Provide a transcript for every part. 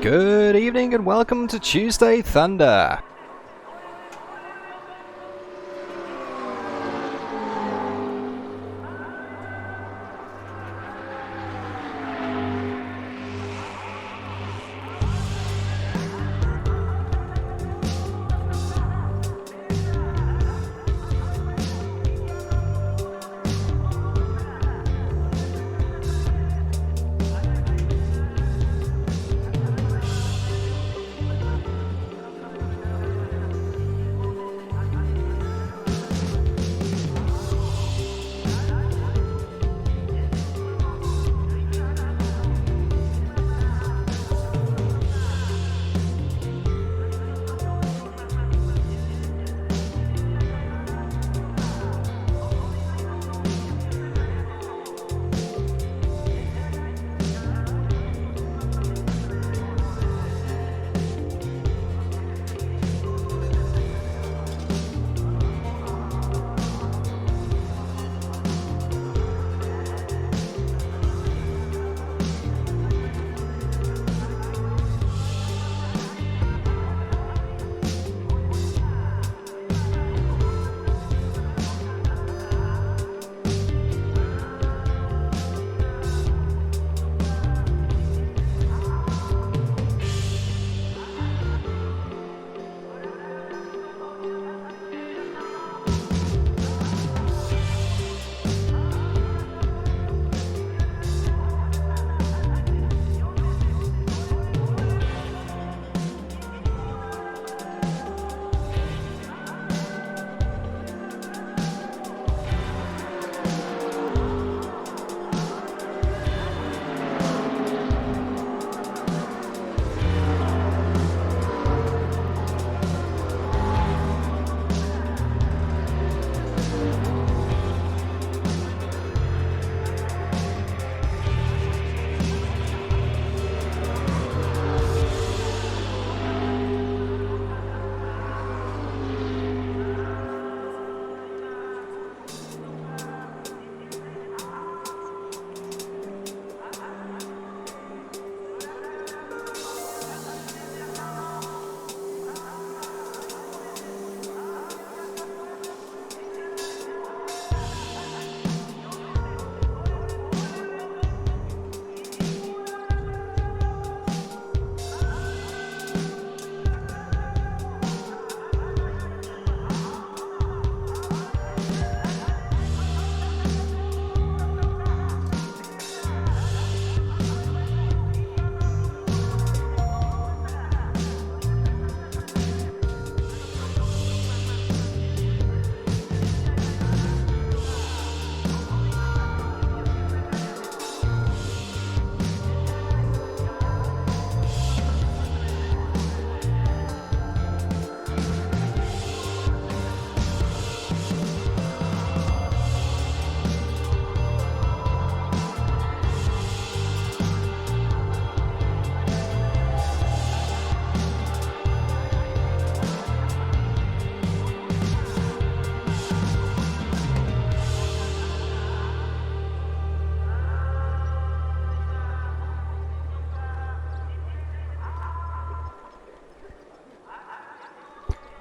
Good evening and welcome to Tuesday Thunder.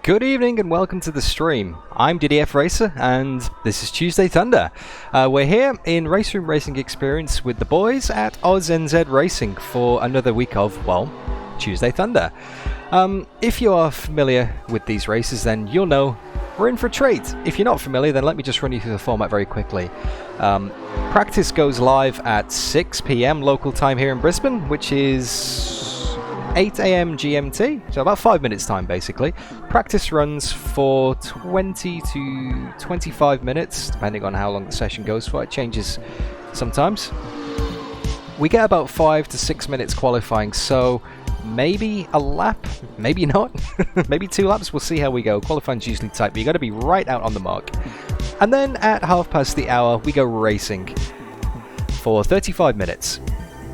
Good evening and welcome to the stream. I'm DDF Racer and this is Tuesday Thunder. We're here in RaceRoom Racing Experience with the boys at AUS-NZ Racing for another week of, well, Tuesday Thunder. If you are familiar with these races, then you'll know we're in for a treat. If you're not familiar, then let me just run you through the format very quickly. Practice goes live at 6 PM local time here in Brisbane, which is 8 AM GMT, so about 5 minutes time basically. Practice runs for 20 to 25 minutes, depending on how long the session goes for. It changes sometimes. We get about 5 to 6 minutes qualifying, so maybe a lap, maybe not, maybe 2 laps, we'll see how we go. Qualifying's usually tight, but you got to be right out on the mark. And then at 1:30 we go racing for 35 minutes.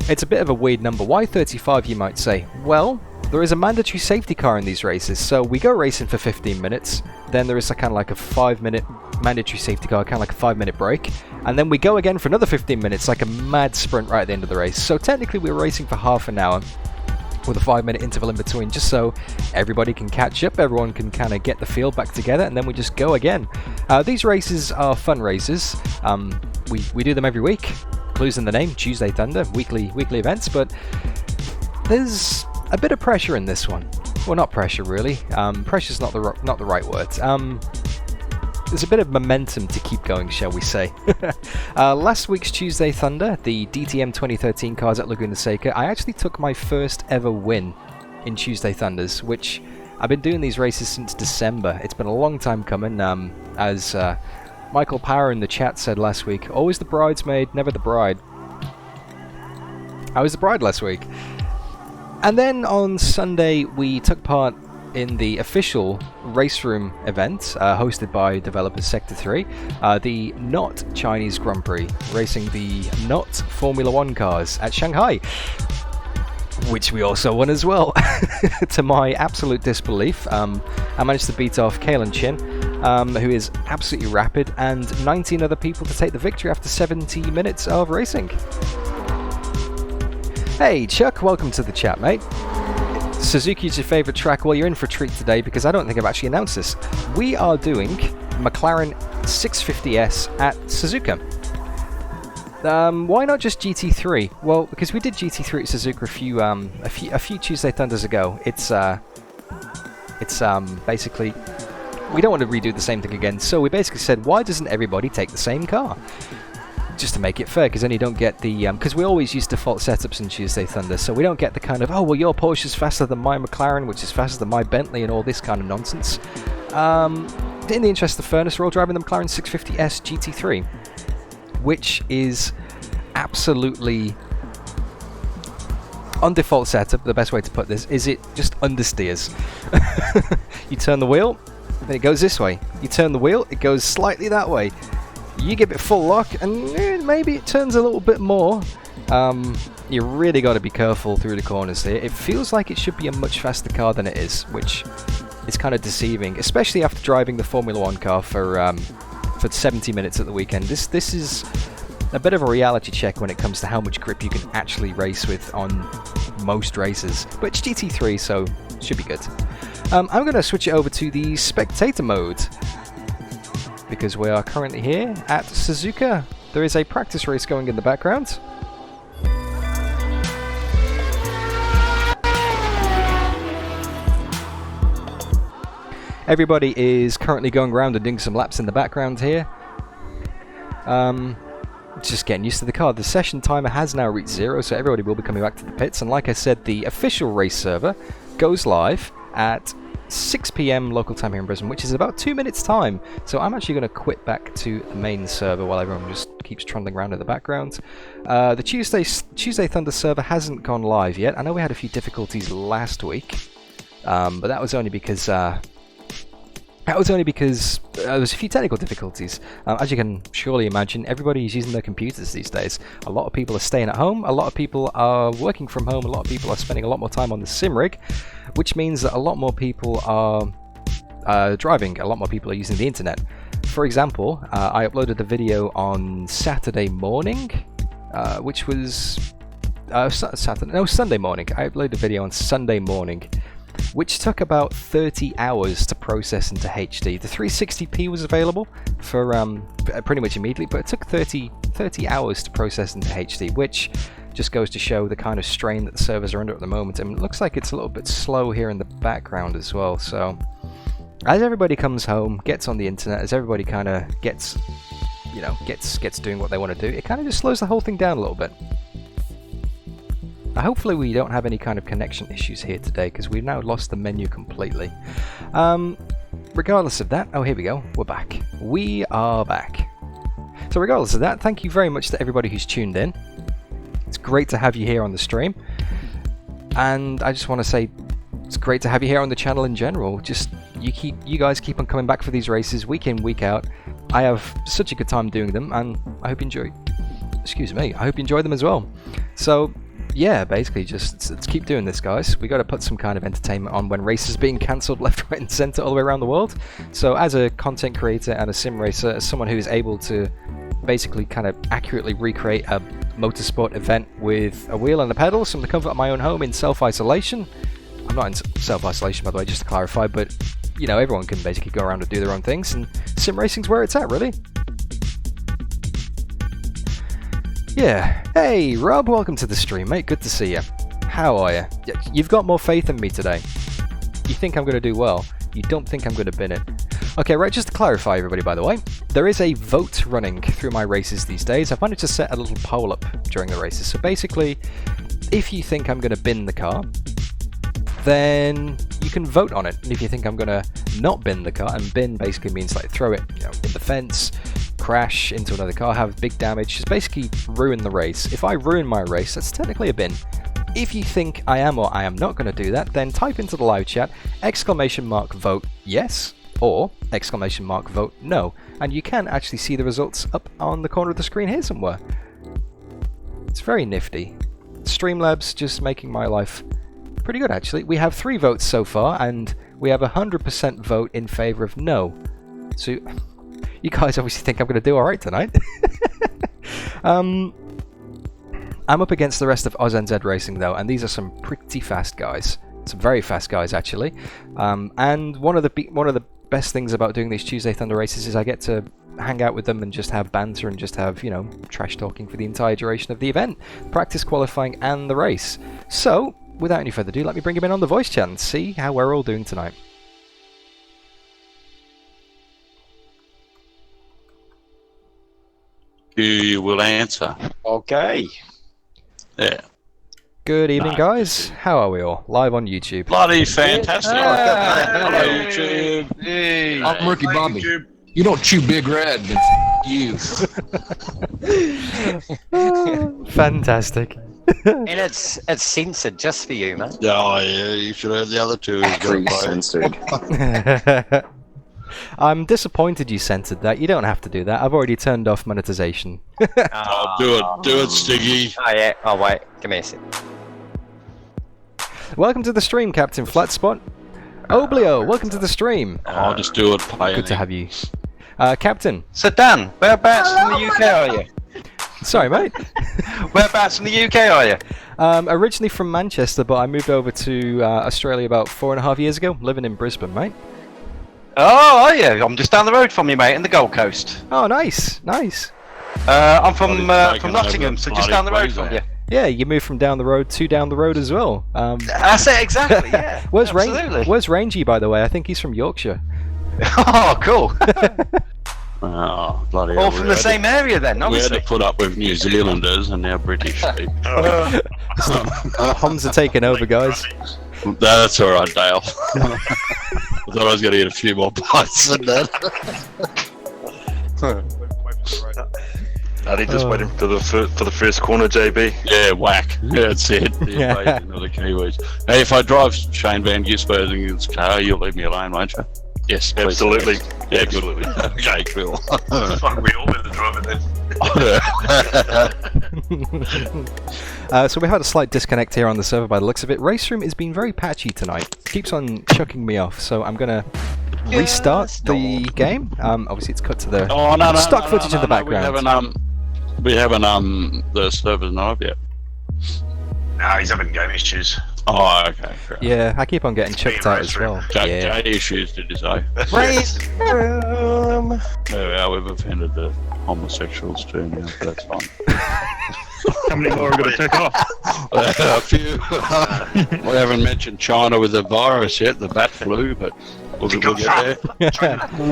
It's a bit of a weird number. Why 35, you might say? Well, there is a mandatory safety car in these races, so we go racing for 15 minutes, then there is a kind of like a 5-minute mandatory safety car, kind of like a 5-minute break, and then we go again for another 15 minutes, like a mad sprint right at the end of the race. So technically we're racing for half an hour, with a 5-minute interval in between, just so everybody can catch up, everyone can kind of get the field back together, and then we just go again. These races are fun races. We do them every week. Clues in the name, Tuesday Thunder, weekly events, but there's a bit of pressure in this one. Well, not pressure really. Pressure's not the right word. There's a bit of momentum to keep going, shall we say. Last week's Tuesday Thunder, the DTM 2013 cars at Laguna Seca, I actually took my first ever win in Tuesday Thunders, which I've been doing these races since December. It's been a long time coming, as Michael Power in the chat said last week, always the bridesmaid, never the bride. I was the bride last week. And then on Sunday we took part in the official RaceRoom event, hosted by developers Sector 3, the not Chinese Grand Prix, racing the not Formula 1 cars at Shanghai, which we also won as well. To my absolute disbelief, I managed to beat off Kalen Chin, who is absolutely rapid, and 19 other people to take the victory after 70 minutes of racing. Hey Chuck, welcome to the chat, mate. Suzuki's your favourite track. Well, you're in for a treat today because I don't think I've actually announced this. We are doing McLaren 650s at Suzuka. Why not just GT3? Well, because we did GT3 at Suzuka a few Tuesday Thunders ago. It's basically, we don't want to redo the same thing again. So we basically said, why doesn't everybody take the same car? Just to make it fair, because then you don't get the because we always use default setups in Tuesday Thunder, so we don't get the kind of, oh well, your Porsche is faster than my McLaren, which is faster than my Bentley, and all this kind of nonsense. In the interest of fairness, we're all driving the McLaren 650s GT3, which is absolutely on default setup. The best way to put this is it just understeers. You turn the wheel, then it goes this way. You turn the wheel, it goes slightly that way. You give it full lock, and maybe it turns a little bit more. You really got to be careful through the corners here. It feels like it should be a much faster car than it is, which is kind of deceiving, especially after driving the Formula 1 car for 70 minutes at the weekend. This is a bit of a reality check when it comes to how much grip you can actually race with on most races. But it's GT3, so it should be good. I'm going to switch it over to the spectator mode, because we are currently here at Suzuka. There is a practice race going in the background. Everybody is currently going around and doing some laps in the background here. Just getting used to the car. The session timer has now reached 0, so everybody will be coming back to the pits. And like I said, the official race server goes live at 6 PM local time here in Brisbane, which is about 2 minutes time. So I'm actually going to quit back to the main server while everyone just keeps trundling around in the background. The Tuesday Thunder server hasn't gone live yet. I know we had a few difficulties last week, but that was only because there was a few technical difficulties. As you can surely imagine, everybody is using their computers these days. A lot of people are staying at home, a lot of people are working from home, a lot of people are spending a lot more time on the sim rig, which means that a lot more people are driving, a lot more people are using the internet. For example, I uploaded a video on Saturday morning, which was Sunday morning. I uploaded a video on Sunday morning, which took about 30 hours to process into HD. The 360p was available for pretty much immediately, but it took 30 hours to process into HD, which just goes to show the kind of strain that the servers are under at the moment. And it looks like it's a little bit slow here in the background as well. So as everybody comes home, gets on the internet, as everybody kind of gets doing what they want to do, it kind of just slows the whole thing down a little bit. Hopefully we don't have any kind of connection issues here today, because we've now lost the menu completely. Regardless of that, oh, here we go, we're back. We are back. So regardless of that, thank you very much to everybody who's tuned in. It's great to have you here on the stream. And I just want to say, it's great to have you here on the channel in general. Just, you guys keep on coming back for these races week in, week out. I have such a good time doing them, and I hope you enjoy, I hope you enjoy them as well. So, yeah, basically just let's keep doing this, guys. We got to put some kind of entertainment on when races being cancelled left, right and centre all the way around the world. So as a content creator and a sim racer, as someone who is able to basically kind of accurately recreate a motorsport event with a wheel and a pedal, from the comfort of my own home in self-isolation. I'm not in self-isolation, by the way, just to clarify, but you know, everyone can basically go around and do their own things, and sim racing's where it's at, really. Yeah. Hey, Rob, welcome to the stream, mate. Good to see you. How are you? You've got more faith in me today. You think I'm going to do well. You don't think I'm going to bin it. Okay, right, just to clarify, everybody, by the way, there is a vote running through my races these days. I've managed to set a little poll up during the races. So basically, if you think I'm going to bin the car, then you can vote on it. And if you think I'm going to not bin the car, and bin basically means like throw it, you know, in the fence, crash into another car, have big damage, just basically ruin the race. If I ruin my race, that's technically a bin. If you think I am or I am not going to do that, then type into the live chat !vote yes or !vote no, and you can actually see the results up on the corner of the screen here somewhere. It's very nifty. Streamlabs just making my life pretty good, actually. We have 3 votes so far, and we have 100% vote in favour of no. So you guys obviously think I'm going to do alright tonight. I'm up against the rest of AUS-NZ Racing though, and these are some pretty fast guys. Some very fast guys, actually. And one of the best things about doing these Tuesday Thunder races is I get to hang out with them and just have banter and just have, you know, trash talking for the entire duration of the event, practice qualifying and the race. So, without any further ado, let me bring him in on the voice chat and see how we're all doing tonight. You will answer. Okay. Yeah. Good evening, guys. How are we all? Live on YouTube. Bloody fantastic. Hello, YouTube. Hey. I'm Ricky Bobby. YouTube. You don't chew Big Red, then you. Fantastic. And it's censored just for you, man. Oh, yeah, you should have the other two. Censored. I'm disappointed you censored that. You don't have to do that. I've already turned off monetization. Oh, do it, Stiggy. Oh, yeah. Oh, wait. Give me a sec. Welcome to the stream, Captain Flatspot. Oblio, welcome to the stream. I'll just do it. Good to have you. Captain. So, Dan, whereabouts in the UK are you? Sorry, mate. Whereabouts in the UK are you? Originally from Manchester, but I moved over to Australia about 4.5 years ago, living in Brisbane, mate. Oh, are you? I'm just down the road from you, mate, in the Gold Coast. Oh, nice, nice. I'm from Nottingham, so just down the road from you. Yeah, you moved from down the road to down the road as well. That's it, exactly, yeah. Where's Rangy, by the way? I think he's from Yorkshire. Oh, cool. Oh, bloody All from the same area then, obviously. We had to put up with New Zealanders and now British people. Homs are taking over, guys. That's alright, Dale. I thought I was going to get a few more bites than that. Are they just waiting for the first corner, JB? Yeah, whack. Yeah, that's it. Yeah, the Kiwis. Hey, if I drive Shane Van Gisbergen's car, you'll leave me alone, won't you? Yes, please. Absolutely. Yeah, absolutely. Good. Okay, cool. Fuck, we all better drive it then. So we had a slight disconnect here on the server by the looks of it. RaceRoom has been very patchy tonight. Keeps on chucking me off, so I'm gonna restart the game. Obviously it's cut to the stock footage in the background. We haven't the server's not up yet. No, he's having game issues. Oh, okay. Fair. Yeah, I keep on getting chucked out as well. Gay issues, did you say? RaceRoom. There we are, we've offended the homosexuals too now, so that's fine. How many more are going to take off? A few. We haven't mentioned China with the virus yet, the bat flu, but we'll get there.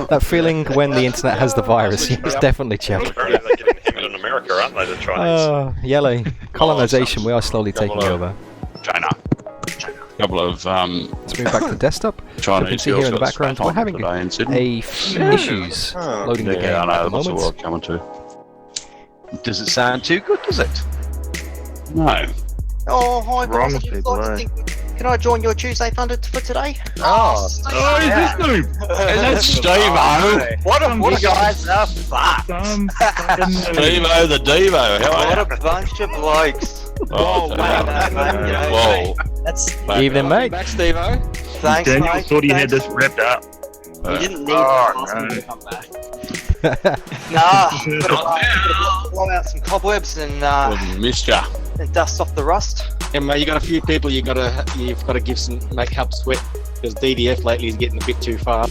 That feeling when the internet has the virus, it's definitely chucked. Apparently they're getting hammered in America, aren't they, the Chinese? Oh, yellow. Colonisation, we are slowly taking over. China. Couple of let's move back to desktop. So you can see here in the background we're having a few issues loading the game I know, at the that's moment. what we're coming to. Does it sound too good, does it? No. Oh, hi, Wrong guys. people, Can I join your Tuesday Thunder for today? Oh, yeah. Is that Steve-O? What a guys are fucked. Steve-O the Devo, how What are a bunch of blokes. Oh, wow. That's Evening, mate. Back, Steve-O. Thanks, Daniel mate. thought he had this wrapped up. you didn't need Oh, to ask me to come back. Nah, gotta blow out some cobwebs and Missed ya. dust off the rust. And mate, you got a few people you've got to give some make help sweat because DDF lately is getting a bit too far.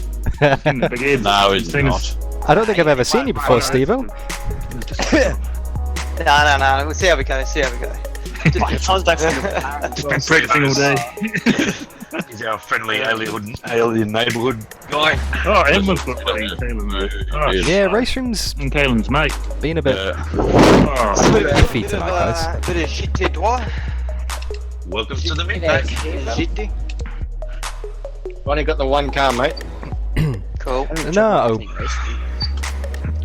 In the big head. No, he's not. I don't think I've ever seen you before, Steve-O. No. We'll see how we go. Just been practicing all day. He's our friendly alien neighbourhood guy. Oh, Emma's got Yeah, RaceRoom's and Caelan's mate. been a bit Oh, iffy tonight, guys. Bit of shit to Dwight. welcome to the midday. Shitty. Only got the one car, mate. Cool. No,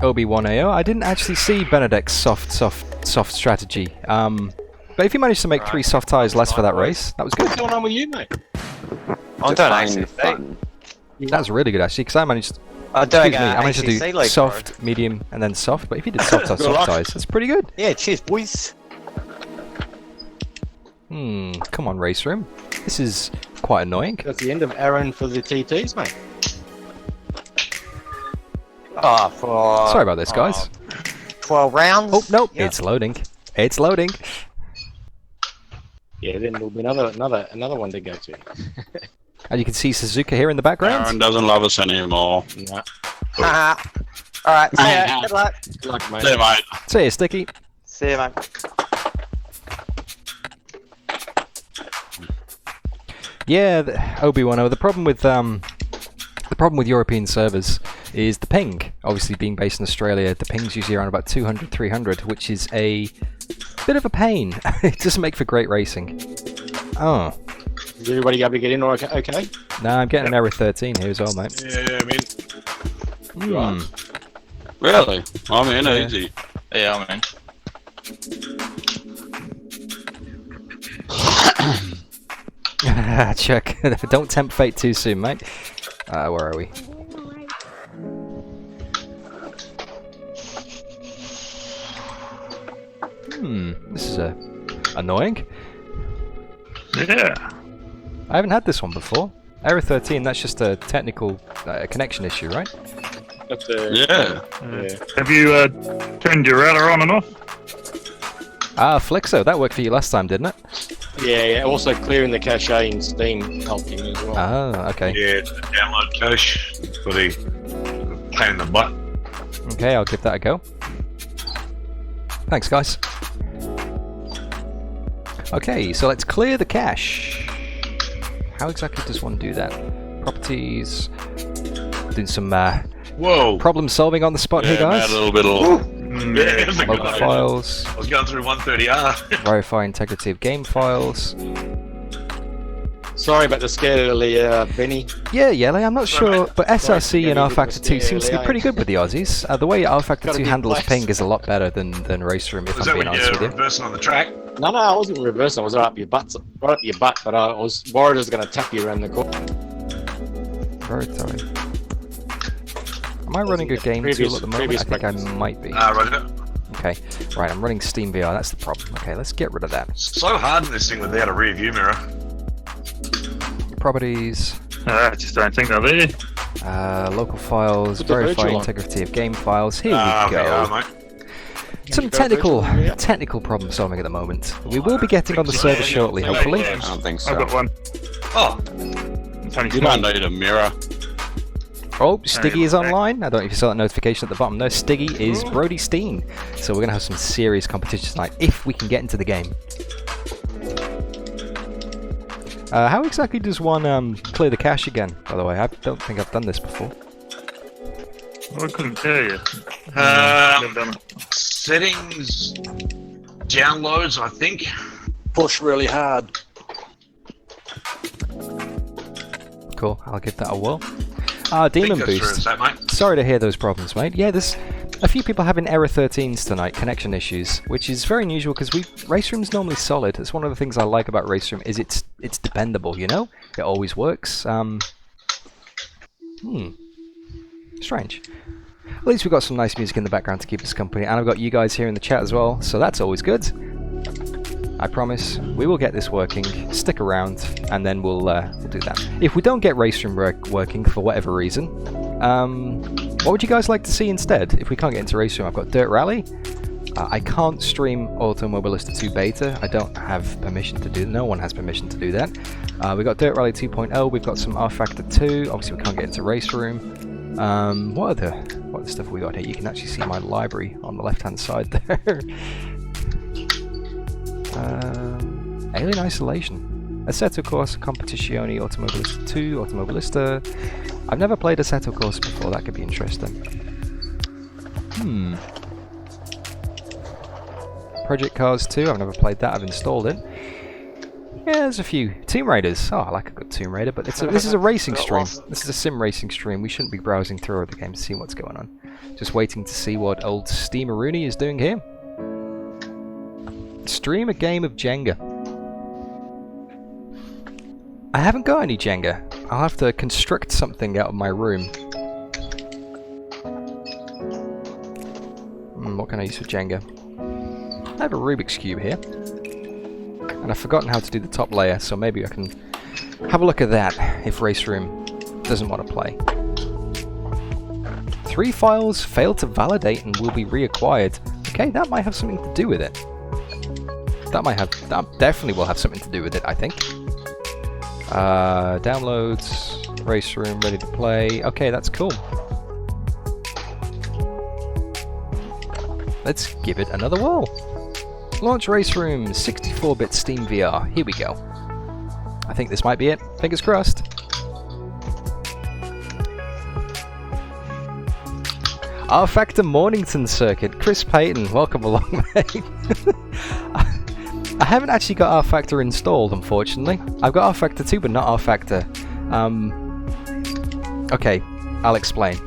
Obi-Wan-AO. I didn't actually see Benedict's soft strategy. But if you managed to make 3 soft tyres less for that race, that was good. What's going on with you, mate? I don't actually That was really good actually, because I managed. I'm doing Excuse me, I managed to ACC do Lake soft, medium, and then soft. But if you did soft tyres, that's pretty good. Yeah, cheers, boys. Come on, RaceRoom. This is quite annoying. That's the end of Aaron for the TTs, mate. Oh, for Sorry about this, guys. 12 rounds. Oh no, Yeah. it's loading. It's loading. Yeah, then there'll be another one to go to. And you can see Suzuka here in the background. Aaron doesn't love us anymore. Nah. Alright, see ya. Good luck. Good luck, mate. See you, mate. See you, Sticky. See ya, mate. Yeah, Obi-Wan. The problem with European servers is the ping. Obviously, being based in Australia, the ping's usually around about 200, 300, which is a bit of a pain. It doesn't make for great racing. Oh. Is everybody able to get in okay? Nah, I'm getting an error 13 here as well, mate. Yeah, I mean, Really? I'm in easy. yeah, I mean. Chuck, don't tempt fate too soon, mate. Where are we? This is annoying. Yeah. I haven't had this one before. Error 13, that's just a technical connection issue, right? That's Yeah. yeah. Have you turned your router on and off? Ah, Flixo, that worked for you last time, didn't it? Yeah. Also clearing the cache in Steam helped him as well. Ah, okay. Yeah, it's the download cache for the pain in the butt. Okay, I'll give that a go. Thanks, guys. Okay, so let's clear the cache. How exactly does one do that? Properties. Doing some Whoa. problem solving on the spot here, guys. Add a little bit of... Yeah, Local files. I was going through 130R. Verify integrity of game files. Sorry about the scare earlier, Benny. Yeah, Yelly, I'm not Sorry, sure, mate. but SRC Yeah, and you R-Factor 2 yeah, seems to be yeah. pretty good with the Aussies. The way R-Factor Gotta 2 be handles blessed. ping is a lot better than RaceRoom, if Was I'm that being when honest with you're you. reversing on the track? No, I wasn't reversing. I was right up your butt, but I was worried I was going to tap you around the corner. Very sorry. Am I running a game Previous- tool at the moment? I previous think practice. I might be. Right. Okay, right, I'm running Steam VR, that's the problem. Okay, let's get rid of that. So hard in this thing without a rear view mirror. Properties, I just don't think they're there. local files, Put the verify virtual on. integrity of game files. Here we Yeah, go. mate. Some go technical virtual, yeah. technical problem solving at the moment. We will be getting on the server shortly, hopefully. I don't think so. I've got one. Oh. It's only You don't need a mirror. Oh, Stiggy is okay. online. I don't know if you saw that notification at the bottom. No, Stiggy is Brody Steen. So we're going to have some serious competition tonight, if we can get into the game. How exactly does one clear the cache again, by the way? I don't think I've done this before. I couldn't tell you. Never done it. Settings, downloads, I think. Push really hard. Cool, I'll give that a whirl. Demon Think that's where Boost. it's at, mate. Sorry to hear those problems, mate. Yeah, there's a few people having error 13s tonight, connection issues, which is very unusual because RaceRoom's normally solid. It's one of the things I like about RaceRoom is it's dependable, you know? It always works. Strange. At least we've got some nice music in the background to keep us company, and I've got you guys here in the chat as well, so that's always good. I promise we will get this working. Stick around, and then we'll do that. If we don't get RaceRoom working for whatever reason, What would you guys like to see instead? If we can't get into Race Room, I've got Dirt Rally. I can't stream Automobilista 2 Beta. I don't have permission to do. No one has permission to do that. We've got Dirt Rally 2.0. We've got some R Factor 2. Obviously, we can't get into Race Room. What other stuff have we got here? You can actually see my library on the left-hand side there. Alien Isolation. Assetto Corsa Competizione Automobilista 2, Automobilista. I've never played Assetto Corsa before, that could be interesting. Project Cars 2, I've never played that, I've installed it. Yeah, there's a few. Tomb Raiders. Oh, I like a good Tomb Raider, but this is a racing stream. This is a sim racing stream. We shouldn't be browsing through other games to see what's going on. Just waiting to see what old Steve Rooney is doing here. Stream a game of Jenga. I haven't got any Jenga. I'll have to construct something out of my room. What can I use for Jenga? I have a Rubik's Cube here. And I've forgotten how to do the top layer, so maybe I can have a look at that if RaceRoom doesn't want to play. 3 files failed to validate and will be reacquired. Okay, that might have something to do with it. That definitely will have something to do with it, I think. Downloads, RaceRoom, ready to play. Okay, that's cool. Let's give it another whirl. Launch RaceRoom 64-bit Steam VR. Here we go. I think this might be it. Fingers crossed. R Factor Mornington Circuit. Chris Payton, welcome along, mate. I haven't actually got R Factor installed, unfortunately. I've got R Factor 2, but not R Factor. Okay, I'll explain.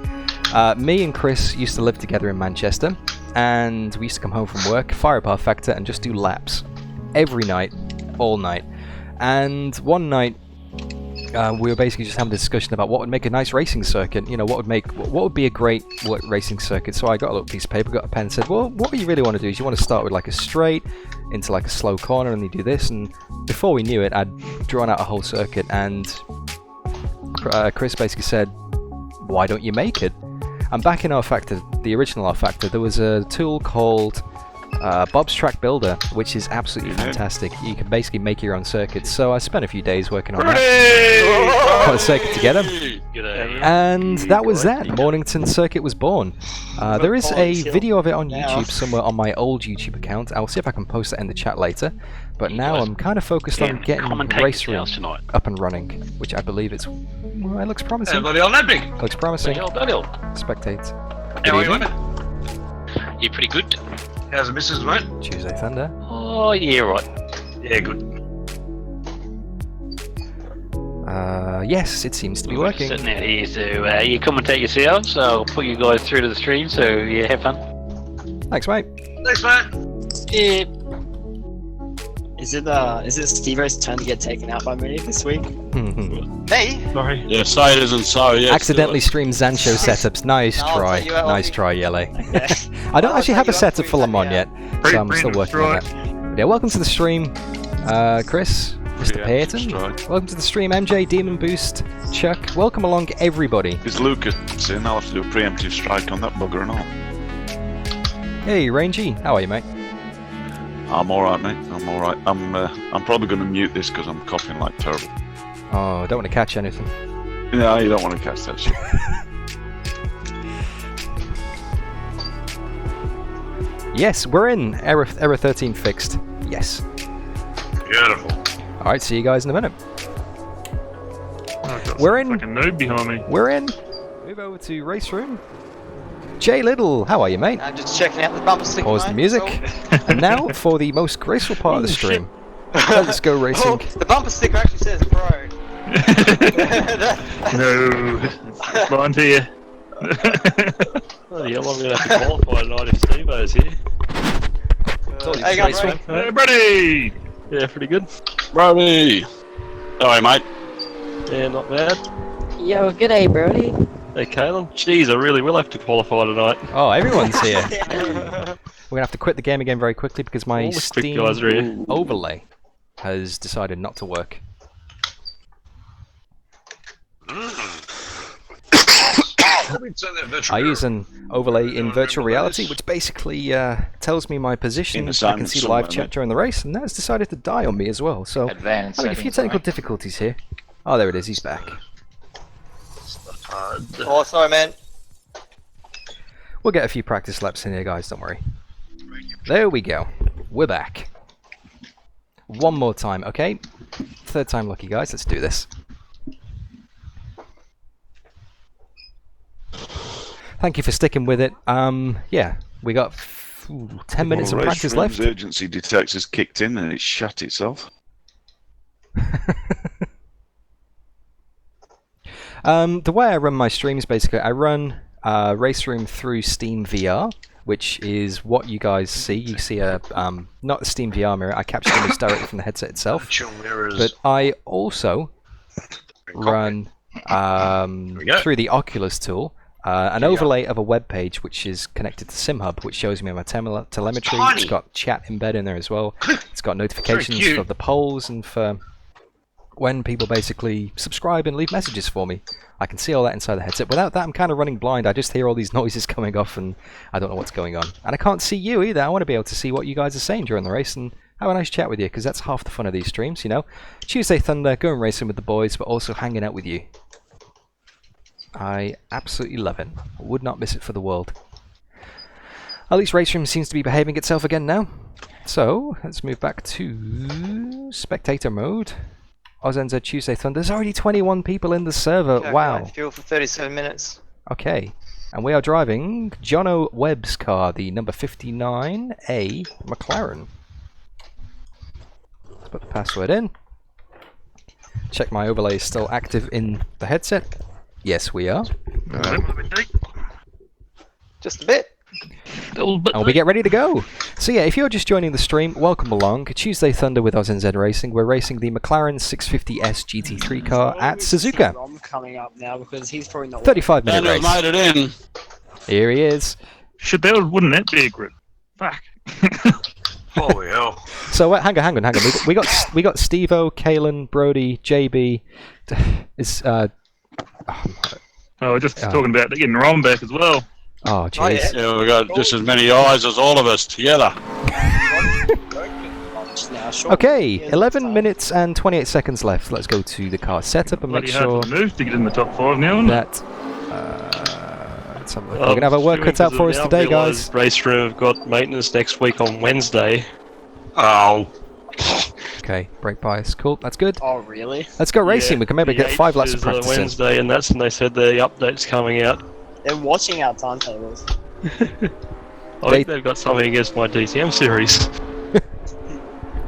Me and Chris used to live together in Manchester, and we used to come home from work, fire up R Factor, and just do laps every night, all night. And one night, we were basically just having a discussion about what would make a nice racing circuit. You know, what would be a great racing circuit. So I got a little piece of paper, got a pen, and said, well, what you really want to do is you want to start with like a straight into like a slow corner, and you do this. And before we knew it, I'd drawn out a whole circuit, and Chris basically said, why don't you make it? And back in R Factor, the original R Factor, there was a tool called Bob's Track Builder, which is absolutely fantastic. You can basically make your own circuits. So I spent a few days working on that. Got a circuit together. And that was that. Mornington Circuit was born. There is a video of it on YouTube somewhere on my old YouTube account. I'll see if I can post that in the chat later. But now I'm kind of focused on getting RaceRoom up and running, which I believe it's... Well, it looks promising. Looks promising. Spectate. How are you, mate? You're pretty good. How's the missus, mate? Tuesday Thunder. Oh, yeah, right. Yeah, good. Yes, it seems to be working. Sitting out here, so you commentate yourselves, so I'll put you guys through to the stream, so yeah, have fun. Thanks, mate. Thanks, mate. Yeah. Is it Steve-O's turn to get taken out by me this week? Me? Sorry. Yeah, say it isn't so. Yeah, Accidentally streamed Zancho setups. Nice try. Nice try, Yele. Okay. I don't actually have a setup for Le Mans yet, so I'm still working on that. But yeah, welcome to the stream, Chris, Mr. Payton. Welcome to the stream, MJ, Demon Boost, Chuck. Welcome along, everybody. Is Lucas in? I'll have to do a preemptive strike on that bugger and all. Hey, Rangy. How are you, mate? I'm alright, mate. I'm alright. I'm probably going to mute this because I'm coughing like terrible. Oh, don't want to catch anything. No, you don't want to catch that shit. Yes, we're in. Error 13 fixed. Yes. Beautiful. Alright, see you guys in a minute. We're in. Fucking noob behind me. We're in. Move over to RaceRoom. Jay Little, how are you, mate? I'm just checking out the bumper sticker. Pause the music. And now for the most graceful part of the stream. Let's go racing. Oh, the bumper sticker actually says pro. No, it's mine here. Bloody hell, I'm going to have to qualify tonight if Steve-O's here. Hang on, bro. Hey, Brody! Yeah, pretty good. Brody! Alright, mate. Yeah, not bad. Yo, g'day, Brody. Hey, Kalen. Jeez, I really will have to qualify tonight. Oh, everyone's here. We're gonna have to quit the game again very quickly because my All the quick Steam guys are here. overlay has decided not to work. I use an overlay in virtual reality, which basically tells me my position. I can see live chat during the race, and that's decided to die on me as well. So, Advanced having a few technical difficulties here. Oh, there it is. He's back. Oh, sorry, man. We'll get a few practice laps in here, guys. Don't worry. There we go. We're back. One more time, okay? Third time lucky, guys. Let's do this. Thank you for sticking with it. Yeah, we got 10 minutes of practice left. Urgency detector's kicked in and it shut itself. The way I run my streams, basically, I run RaceRoom through Steam VR, which is what you guys see. You see a not a Steam VR mirror. I capture the image directly from the headset itself. But I also run through the Oculus tool. An overlay of a web page which is connected to SimHub, which shows me my telemetry. It's got chat embedded in there as well. It's got notifications for the polls and for when people basically subscribe and leave messages for me. I can see all that inside the headset. Without that, I'm kind of running blind. I just hear all these noises coming off and I don't know what's going on. And I can't see you either. I want to be able to see what you guys are saying during the race and have a nice chat with you, because that's half the fun of these streams, you know. Tuesday Thunder, going racing with the boys, but also hanging out with you. I absolutely love it. I would not miss it for the world. At least RaceRoom seems to be behaving itself again now. So, let's move back to spectator mode. AUS-NZ Tuesday Thunder. There's already 21 people in the server. Wow. Fuel for 37 minutes. Okay. And we are driving Jono Webb's car, the number 59 Aaah McLaren. Let's put the password in. Check my overlay is still active in the headset. Yes, we are. Just a bit. And we get ready to go. So yeah, if you're just joining the stream, welcome along. Tuesday Thunder with AUS-NZ Racing. We're racing the McLaren 650s GT3 car at Suzuka. Coming up now because he's throwing the 35-minute race. Made it in. Here he is. Should there, wouldn't it be a grip? Fuck. Oh hell. So hang on. We got Steve-O, Kalen, Brody, JB. Is we're just talking about getting Ron back as well. Oh jeez. Yeah, we got just as many eyes as all of us together. Okay, 11 minutes and 28 seconds left. Let's go to the car setup and make sure to move to get in the top 5 now. That let's have a look. We're gonna have our work cut out for us today, guys. RaceRoom have got maintenance next week on Wednesday. Oh. Okay, brake bias. Cool, that's good. Oh, really? Let's go racing. We can maybe get 5 laps of on practice in. Wednesday, and that's when they said the update's coming out. They're watching our timetables. I think they've got something against my DTM series.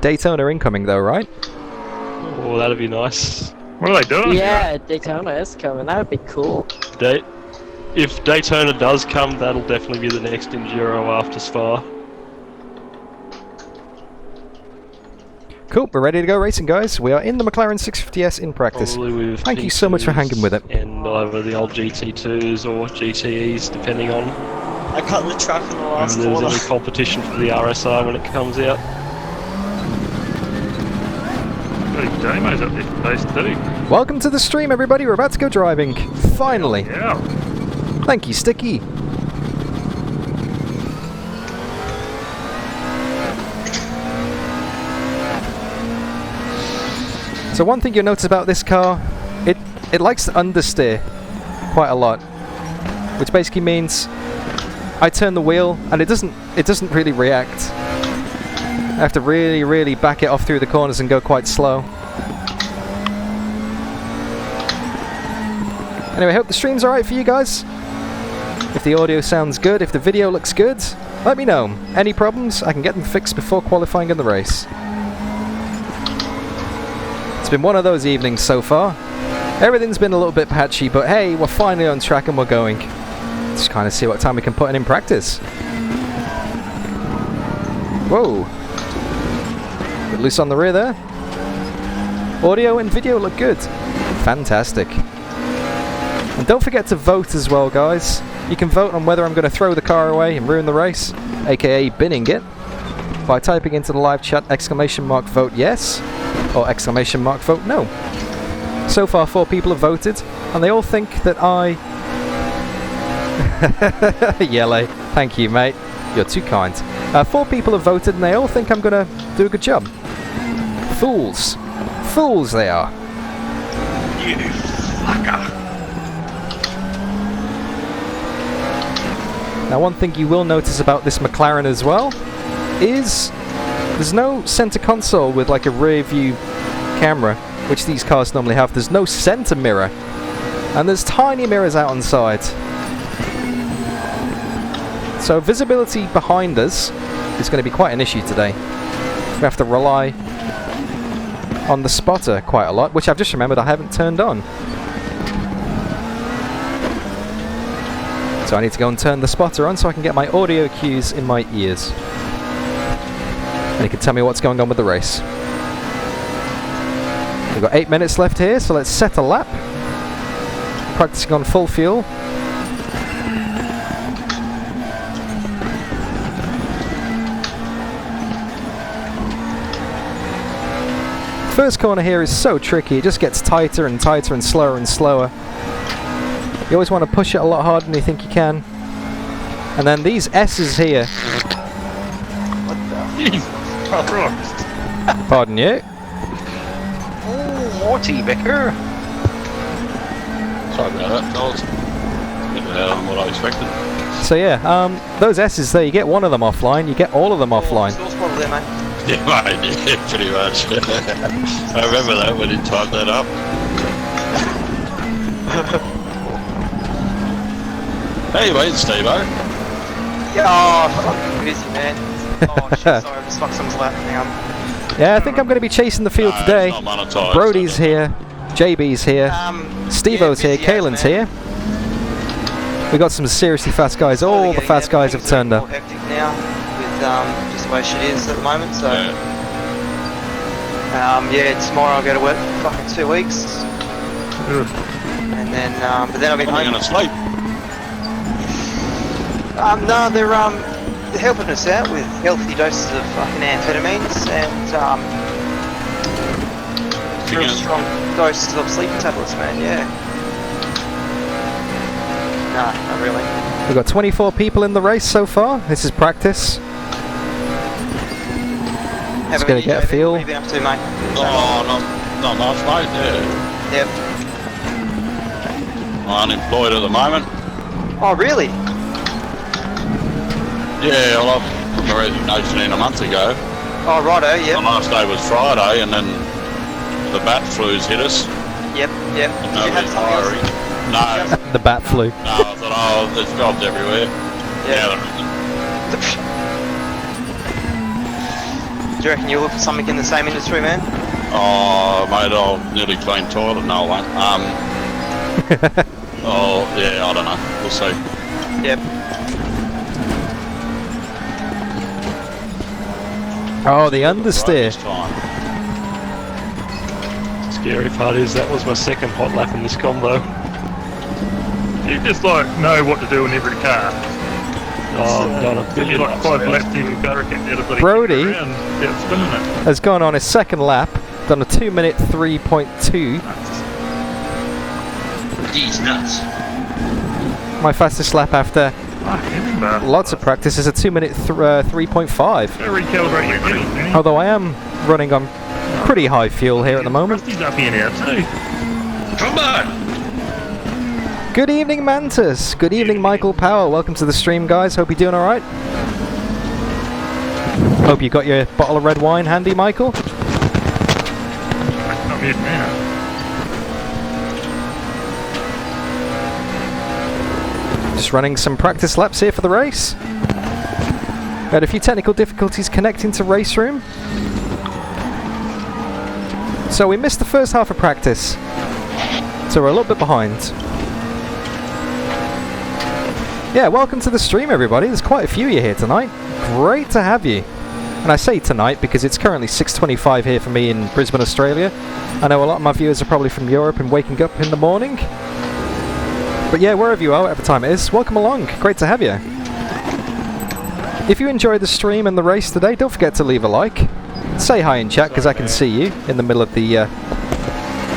Daytona incoming though, right? Oh, that'd be nice. What are they doing? Yeah, Daytona is coming. That would be cool. If Daytona does come, that'll definitely be the next Enduro after Spa. Cool, we're ready to go racing, guys. We are in the McLaren 650s in practice. Thank you so much for hanging with it. And either the old GT2s or GTEs, depending on. I cut the track in the last corner. There's any competition for the RSR when it comes out. Damo's up this place too. Welcome to the stream, everybody. We're about to go driving. Finally. Yeah. Thank you, Sticky. So one thing you'll notice about this car, it likes to understeer quite a lot, which basically means I turn the wheel and it doesn't really react. I have to really back it off through the corners and go quite slow. Anyway, I hope the stream's alright for you guys. If the audio sounds good, if the video looks good, let me know. Any problems, I can get them fixed before qualifying in the race. It's been one of those evenings so far. Everything's been a little bit patchy, but hey, we're finally on track and we're going. Just kind of see what time we can put in practice. Whoa. Bit loose on the rear there. Audio and video look good. Fantastic. And don't forget to vote as well, guys. You can vote on whether I'm going to throw the car away and ruin the race, aka binning it, by typing into the live chat !vote yes or !vote no. So far 4 people have voted and they all think that I Yellow. Thank you, mate. You're too kind. 4 people have voted and they all think I'm going to do a good job. Fools. Fools they are. You fucker. Now, one thing you will notice about this McLaren as well is there's no center console with like a rear view camera, which these cars normally have. There's no center mirror, and there's tiny mirrors out on the side. So visibility behind us is going to be quite an issue today. We have to rely on the spotter quite a lot, which I've just remembered I haven't turned on. So I need to go and turn the spotter on so I can get my audio cues in my ears. And you can tell me what's going on with the race. We've got 8 minutes left here, so let's set a lap. Practicing on full fuel. First corner here is so tricky, it just gets tighter and tighter and slower. You always want to push it a lot harder than you think you can. And then these S's here. What the? Jesus Christ. Pardon you. Oh, Morty Vicker. Sorry about that, fellas. Bit better than what I expected. So yeah, those S's there, you get one of them offline, you get all of them offline. Source model there, mate. Yeah, mate, yeah, pretty much. I remember that when he typed that up. Hey, mate, Steve-O. Yeah, oh, fucking busy, man. Oh, shit, sorry, I just fucked someone's lap. Hang on. Yeah, I think I'm going to be chasing the field No, today. it's not monetised. Brody's here, JB's here, Steve-O's yeah, here, busy as, Kaelin's man. here. We got some seriously fast guys, Slowly all the getting fast there. guys have Things are turned up. more hectic now with just the way shit is at the moment, so... Yeah, tomorrow I'll go to work for fucking 2 weeks. And then, but then I'll be I'm home. going to sleep. No, they're helping us out with healthy doses of fucking amphetamines and real strong doses of sleeping tablets, man. Yeah. No, not really. We've got 24 people in the race so far. This is practice. Just going to get a feel. What have you been up to, mate? Oh, not much, mate. Yeah. Yep. I'm unemployed at the moment. Oh, really? Yeah, well, I put my resignation in a month ago. Oh, righto, yep. The last day was Friday, and then the bat flus hit us. Yep. And Did you have nobody's something else? hiring. No, The bat flu. no, I thought, oh, there's jobs everywhere. Yeah. There isn't. Do you reckon you'll look for something in the same industry, man? Oh, mate, I'll nearly clean toilet. No, I won't. Oh, yeah, I don't know. We'll see. Yep. Oh, the Right understeer. this time. Scary part is that was my second hot lap in this combo. You just like know what to do in every car. Oh, I've done a Then you billion like 5 laps. laps in your car, get out of the Brody yeah, spinning it. has gone on his second lap, done a 2 minute 3.2. Jeez, nuts. My fastest lap after Fucking bastard. lots of practice is a 2 minute 3.5. Gotta recalibrate your engine, man. Although I am running on pretty high fuel here at the moment. Rusty's up here now too. Come on. Good evening, Mantis. Good evening, Michael Powell. Welcome to the stream, guys. Hope you're doing all right. Hope you got your bottle of red wine handy, Michael. Not mute now. Just running some practice laps here for the race. Had a few technical difficulties connecting to RaceRoom. So we missed the first half of practice. So we're a little bit behind. Yeah, welcome to the stream, everybody. There's quite a few of you here tonight. Great to have you. And I say tonight because it's currently 6:25 here for me in Brisbane, Australia. I know a lot of my viewers are probably from Europe and waking up in the morning. But yeah, wherever you are, whatever time it is, welcome along. Great to have you. If you enjoyed the stream and the race today, don't forget to leave a like. Say hi in chat because I can see you in the middle of the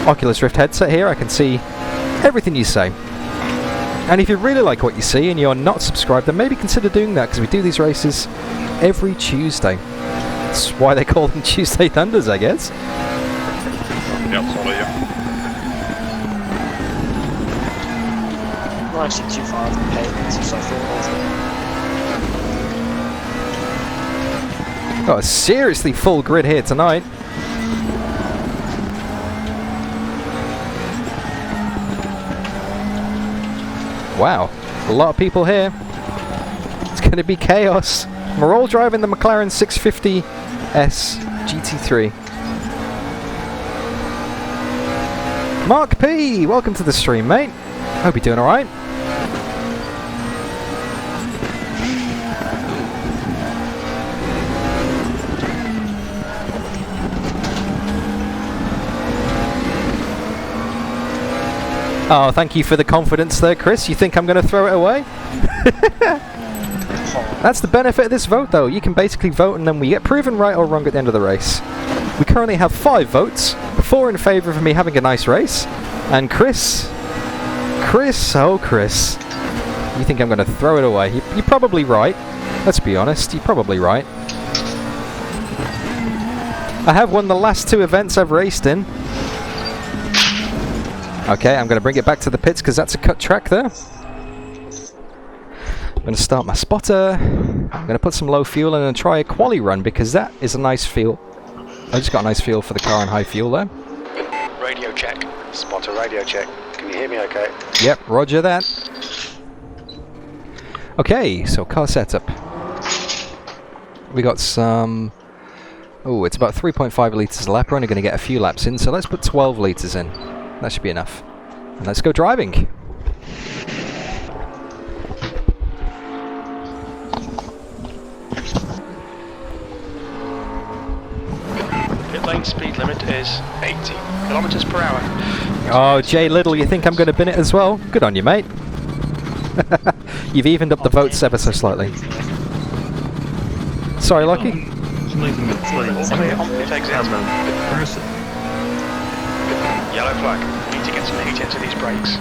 Oculus Rift headset here. I can see everything you say. And if you really like what you see and you're not subscribed, then maybe consider doing that, because we do these races every Tuesday. That's why they call them Tuesday Thunders, I guess. Yep, follow you. Well, actually, too far to pay, so I thought Got a seriously full grid here tonight. Wow, a lot of people here. It's going to be chaos. We're all driving the McLaren 650s GT3. Mark P, welcome to the stream, mate. Hope you're doing alright. Oh, thank you for the confidence there, Chris. You think I'm going to throw it away? That's the benefit of this vote, though. You can basically vote and then we get proven right or wrong at the end of the race. We currently have 5 votes. 4 in favour of me having a nice race. And Chris, oh Chris, you think I'm going to throw it away? You're probably right. Let's be honest, you're probably right. I have won the last 2 events I've raced in. Okay, I'm going to bring it back to the pits because that's a cut track there. I'm going to start my spotter. I'm going to put some low fuel in and try a quali run because that is a nice feel. I just got a nice feel for the car on high fuel there. Radio check. Spotter radio check. Can you hear me okay? Yep, roger that. Okay, so car setup. We got some... Oh, it's about 3.5 litres a lap. We're only going to get a few laps in, so let's put 12 litres in. That should be enough. And let's go driving. Pit lane speed limit is 80 kilometers per hour. Oh, Jay Little, you think I'm going to bin it as well? Good on you, mate. You've evened up the votes ever so slightly. Sorry, Lockie? Yellow flag. Need to get some heat into these brakes.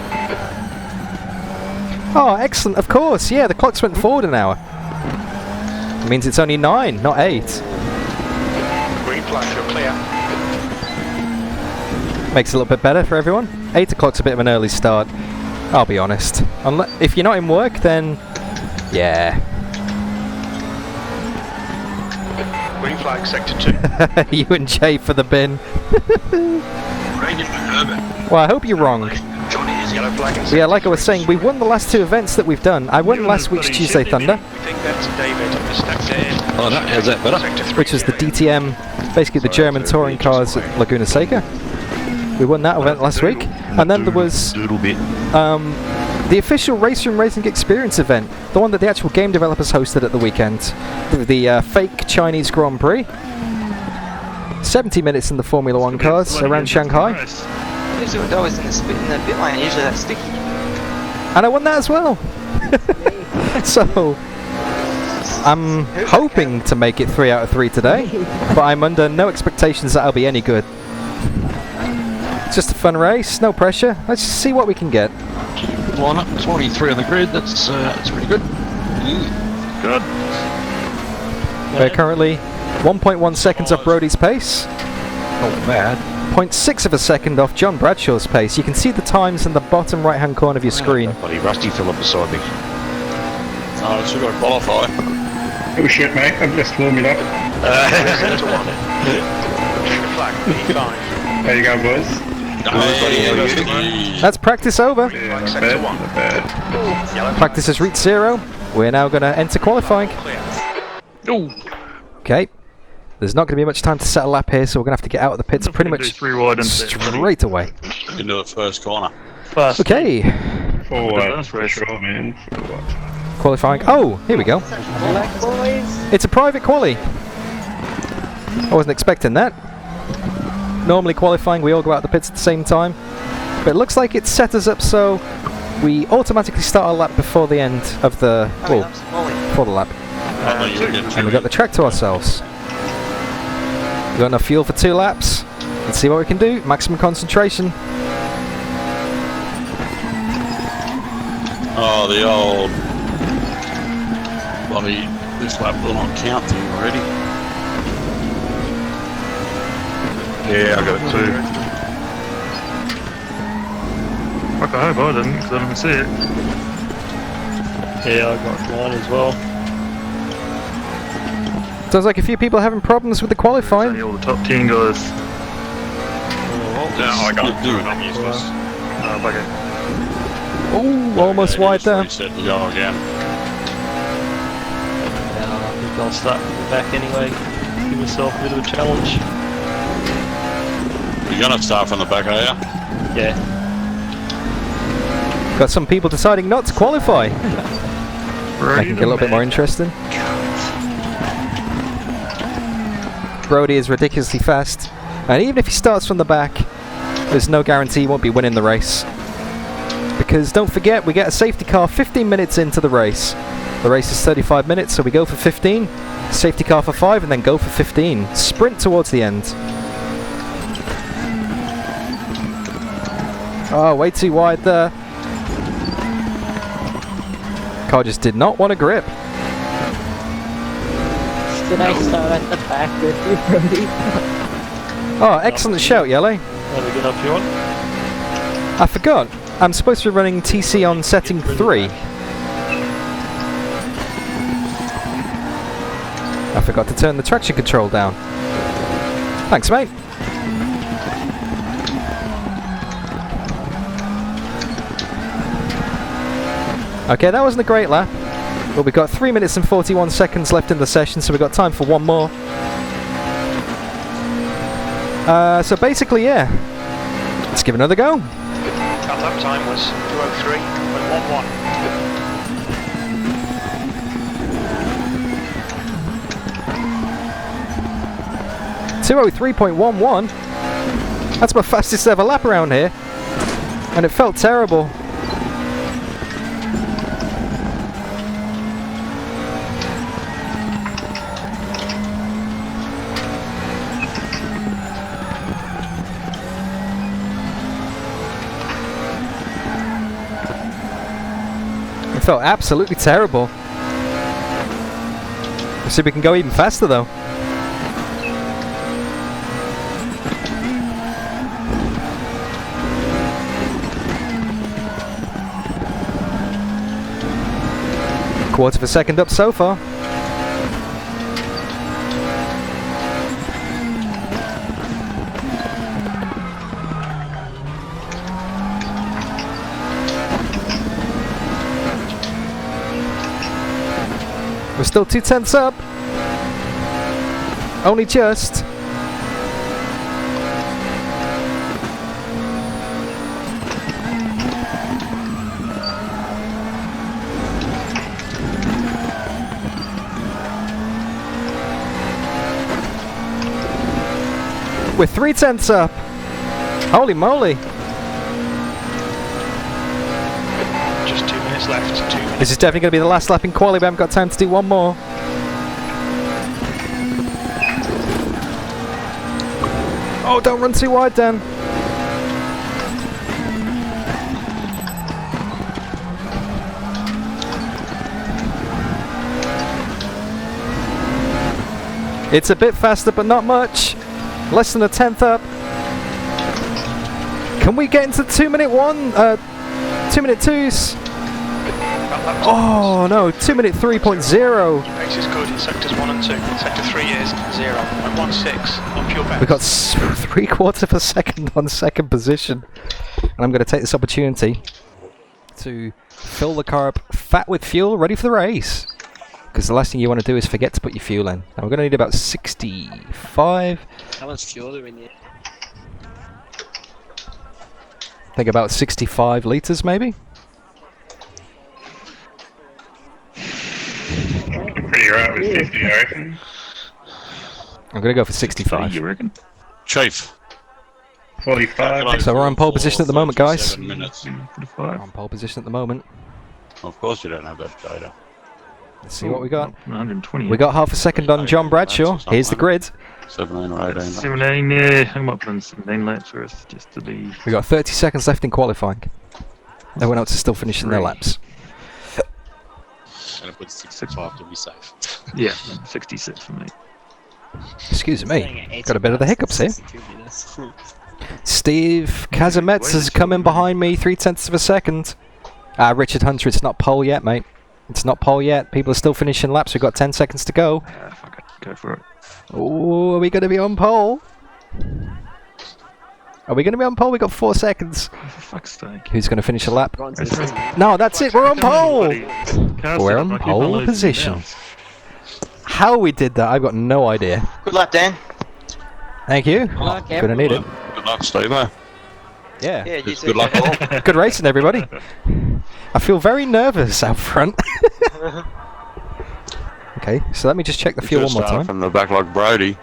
Oh, excellent, of course. Yeah, the clocks went forward an hour. It means it's only 9, not 8. Green flag, you're clear. Makes it a little bit better for everyone. 8 o'clock's a bit of an early start, I'll be honest. If you're not in work, then... yeah. Green flag, sector 2. You and Jay for the bin. Well, I hope you're wrong. Yellow flag. Yeah, like I was saying, we won the last 2 events that we've done. I won last week's Tuesday Thunder. We think that's David. Stacked it in. Oh, no, how's that better? Which was the DTM, basically the German touring cars at Laguna Seca. We won that event last week. And then there was the official RaceRoom Racing Experience event, the one that the actual game developers hosted at the weekend. The fake Chinese Grand Prix. 70 minutes in the Formula 1 cars around Shanghai. Usually when I was in the pit lane, usually that's sticky. And I won that as well. So, I'm hoping to make it 3 out of 3 today, but I'm under no expectations that I'll be any good. It's just a fun race, no pressure. Let's just see what we can get. Line up 23 on the grid, that's pretty good. Good. We're currently 1.1 seconds off Brody's pace. Not bad. 0.6 of a second off John Bradshaw's pace. You can see the times in the bottom right hand corner of your screen. Buddy, Rusty fell up beside me. Oh, I should go qualify. Oh shit, mate, I've just warmed up. Sector 1. Flag, B5. There you go, boys. That's practice over. Yeah, not Sector bad, 1. not bad. Yellow Practice has reached 0. We're now going to enter qualifying. Okay. There's not going to be much time to set a lap here, so we're going to have to get out of the pits pretty much straight away. Into the first corner. Okay. Forward, for sure, man. Qualifying. Oh, here we go. It's a private quali. I wasn't expecting that. Normally qualifying, we all go out the pits at the same time. But it looks like it's set us up so we automatically start our lap before the end of the... well, before the lap. And we got the track to ourselves. We got enough fuel for 2 laps. Let's see what we can do. Maximum concentration. Oh, the old bloody this lap will not count thing already. Yeah, I got it too. Fuck, I hope I didn't, because I didn't see it. Yeah, I got mine as well. Sounds like a few people are having problems with the qualifying. Only all the top 10 guys. No, I got it. I'm useless. Oh, bugger. Oh, almost wide there. Reset and go again. I think I'll start from the back anyway. Give myself a bit of a challenge. You're gonna start from the back, are you? Yeah. Got some people deciding not to qualify. Making it a little bit more interesting. Brody is ridiculously fast, and even if he starts from the back, there's no guarantee he won't be winning the race. Because don't forget, we get a safety car 15 minutes into the race. The race is 35 minutes, so we go for 15, safety car for 5, and then go for 15. Sprint towards the end. Oh, way too wide there. Car just did not want to grip. Did I start at the back with you, Brody? Oh, excellent shout, Yellow. Have a good up you want? I forgot. I'm supposed to be running TC on setting 3. I forgot to turn the traction control down. Thanks, mate. Okay, that wasn't a great lap. But we've got 3 minutes and 41 seconds left in the session, so we've got time for one more. So basically, yeah. Let's give it another go. That lap time was 203.11. That's my fastest ever lap around here. And it felt terrible. It felt absolutely terrible. Let's see if we can go even faster though. Quarter of a second up so far. We're still 2/10 up. Only just. We're 3/10 up. Holy moly. Just 2 minutes left. 2 minutes. This is definitely going to be the last lap in quali. We haven't got time to do one more. Oh, don't run too wide, Dan. It's a bit faster, but not much. Less than a 10th up. Can we get into 2 minute 2 minute 2s? Oh no, 2 minute 3.0. Pace is good in sectors 1 and 2. Sector 3 is 0. 1.16 on pure bets. We got 3/4 of a second on second position. And I'm going to take this opportunity to fill the car up fat with fuel, ready for the race. Because the last thing you want to do is forget to put your fuel in. Now we're going to need about 65. How much fuel do we need? I think about 65 litres maybe. Pretty right with 50, I reckon. I'm going to go for 65. You reckon? Chief. 45. So we're on pole position at the moment, guys. 7 minutes. 45. On pole position at the moment. Of course you don't have that data. Let's see what we got. 120. We got half a second on John Bradshaw. Here's the grid. 17 or 18. 17, yeah. I'm up on 17 laps worth just to be. We got 30 seconds left in qualifying. Everyone else is still finishing their laps. going to put 65 to be safe. Yeah, 66 for me. Excuse me. Got a bit of the hiccups here. Steve Kazamets has come in behind me 0.3 of a second. Richard Hunter, it's not pole yet, mate. It's not pole yet. People are still finishing laps. We've got 10 seconds to go. Fuck it. Go for it. Oh, are we going to be on pole? Are we going to be on pole? We got 4 seconds. Oh, for fuck's sake. Who's going to finish the lap? No, that's it. We're on pole. We're on pole position. How we did that, I've got no idea. Good luck, Dan. Thank you. Gonna need it. Good luck, Steve. Yeah. Yeah, you Good too. luck, all. Good racing, everybody. I feel very nervous out front. Okay, so let me just check the fuel one more time. From the back like Brody.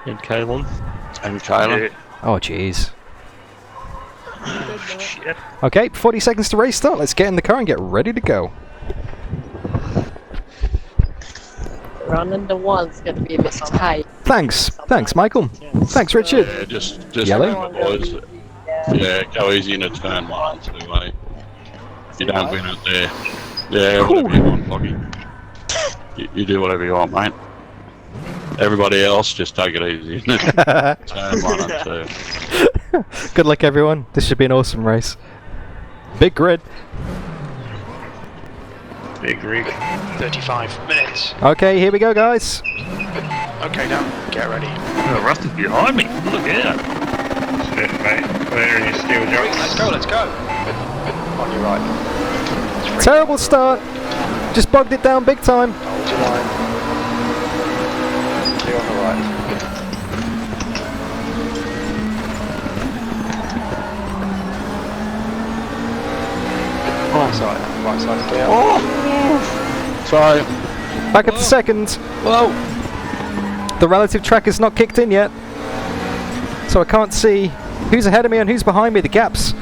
And Kalen. And Kalen. Oh, jeez. Okay, 40 seconds to race start. Let's get in the car and get ready to go. Running the one's gonna be a bit tight. Thanks, Michael. Thanks, Richard. Yeah, just Yellow? remember, boys. Yeah, go easy in a turn 1 and 2, mate. You don't win out there. Yeah, whatever you want, Foggy. You do whatever you want, mate. Everybody else, just take it easy. Turn 1 and 2. Good luck, everyone. This should be an awesome race. Big grid. Big rig. 35 minutes. Okay, here we go, guys. Okay, now get ready. Oh, Rust is behind me. Look out. Shit, mate. Where are you steel jocks? Let's go. On your right. Terrible start. Just bogged it down big time. Hold your line. Clear on the right. Right side clear. Sorry. Back at the second. Whoa. The relative track is not kicked in yet, so I can't see who's ahead of me and who's behind me. The gaps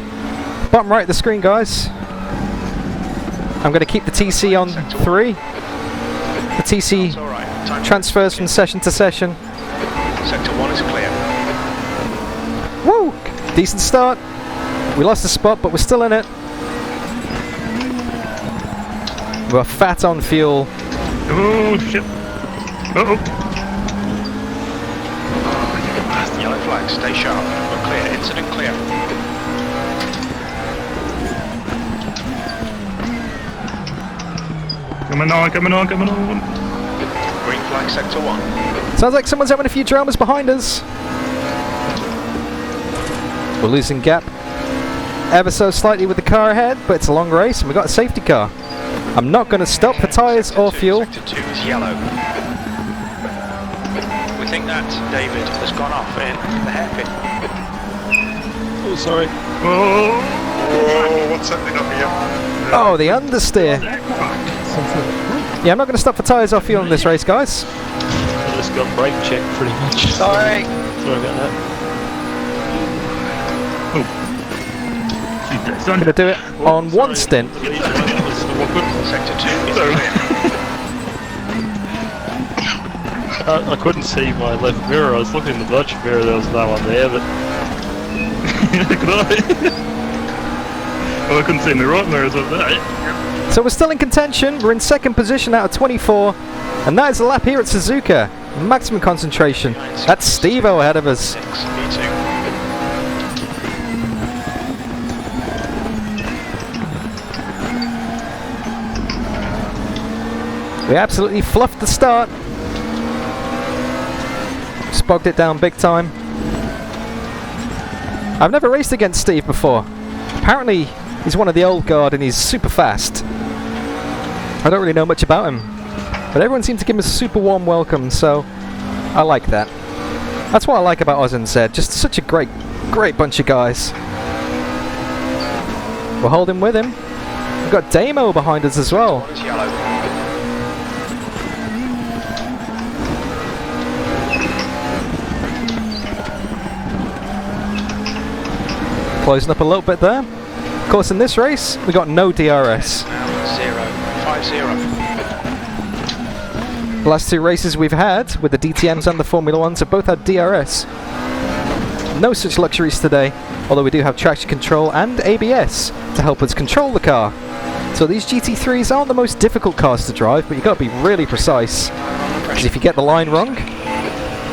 bottom right of the screen, guys. I'm going to keep the TC on 3. The TC transfers from session to session. Sector 1 is clear. Woo! Decent start. We lost the spot, but we're still in it. We're fat on fuel. Oh, shit. Uh-oh. Yellow flag, stay sharp. We're clear, incident clear. Coming on. Green flag, sector 1. Sounds like someone's having a few dramas behind us. We're losing gap ever so slightly with the car ahead, but it's a long race and we've got a safety car. I'm not going to stop for tyres or fuel. Sector 2 is yellow. We think that David has gone off in the hairpin. Oh, sorry. Oh, what's happening up here? Oh, the understeer. Yeah, I'm not going to stop for tyres or fuel in this race, guys. I just got brake checked pretty much. Sorry. Sorry about that. I'm going to do it on one stint. Sector 2 is clear. I couldn't see my left mirror. I was looking in the virtual mirror. There was no one there, but Could I? Oh, I couldn't see in the right mirror as well. So we're still in contention. We're in second position out of 24. And that is a lap here at Suzuka. Maximum concentration. That's Steve-O ahead of us. We absolutely fluffed the start. Spogged it down big time. I've never raced against Steve before. Apparently he's one of the old guard and he's super fast. I don't really know much about him, but everyone seemed to give him a super warm welcome, so I like that. That's what I like about AUS-NZ, just such a great bunch of guys. We're holding with him. We've got Damo behind us as well. Closing up a little bit there. Of course, in this race, we got no DRS. 0-5-0. The last two races we've had, with the DTMs and the Formula 1s, have both had DRS. No such luxuries today, although we do have traction control and ABS to help us control the car. So these GT3s aren't the most difficult cars to drive, but you've got to be really precise. Because if you get the line wrong,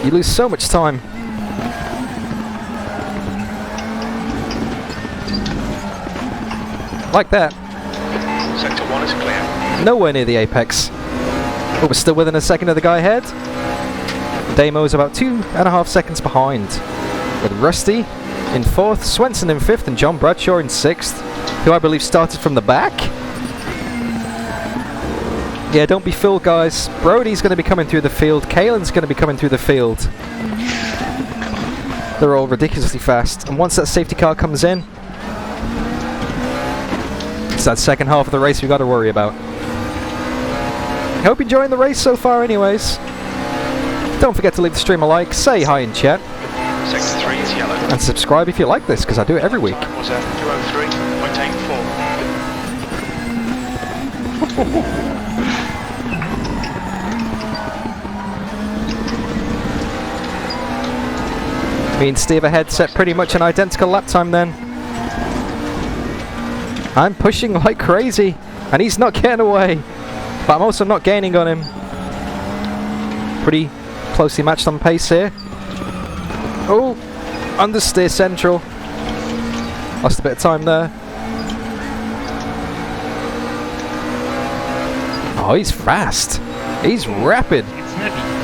you lose so much time. Like that. Sector 1 is clear. Nowhere near the apex. But we're still within a second of the guy ahead. Damo's about 2.5 seconds behind. With Rusty in 4th, Swenson in 5th, and John Bradshaw in 6th, who I believe started from the back. Yeah, don't be fooled, guys. Brody's going to be coming through the field. Kaelin's going to be coming through the field. They're all ridiculously fast. And once that safety car comes in, it's that second half of the race we've got to worry about. Hope you're enjoying the race so far anyways. Don't forget to leave the stream a like, say hi in chat, Sector 3 is yellow. and subscribe if you like this, because I do it every week. Time was 2:03.84. Me and Steve ahead set pretty much an identical lap time then. I'm pushing like crazy, and he's not getting away. But I'm also not gaining on him. Pretty closely matched on pace here. Oh, understeer central. Lost a bit of time there. Oh, he's fast. He's rapid. It's heavy.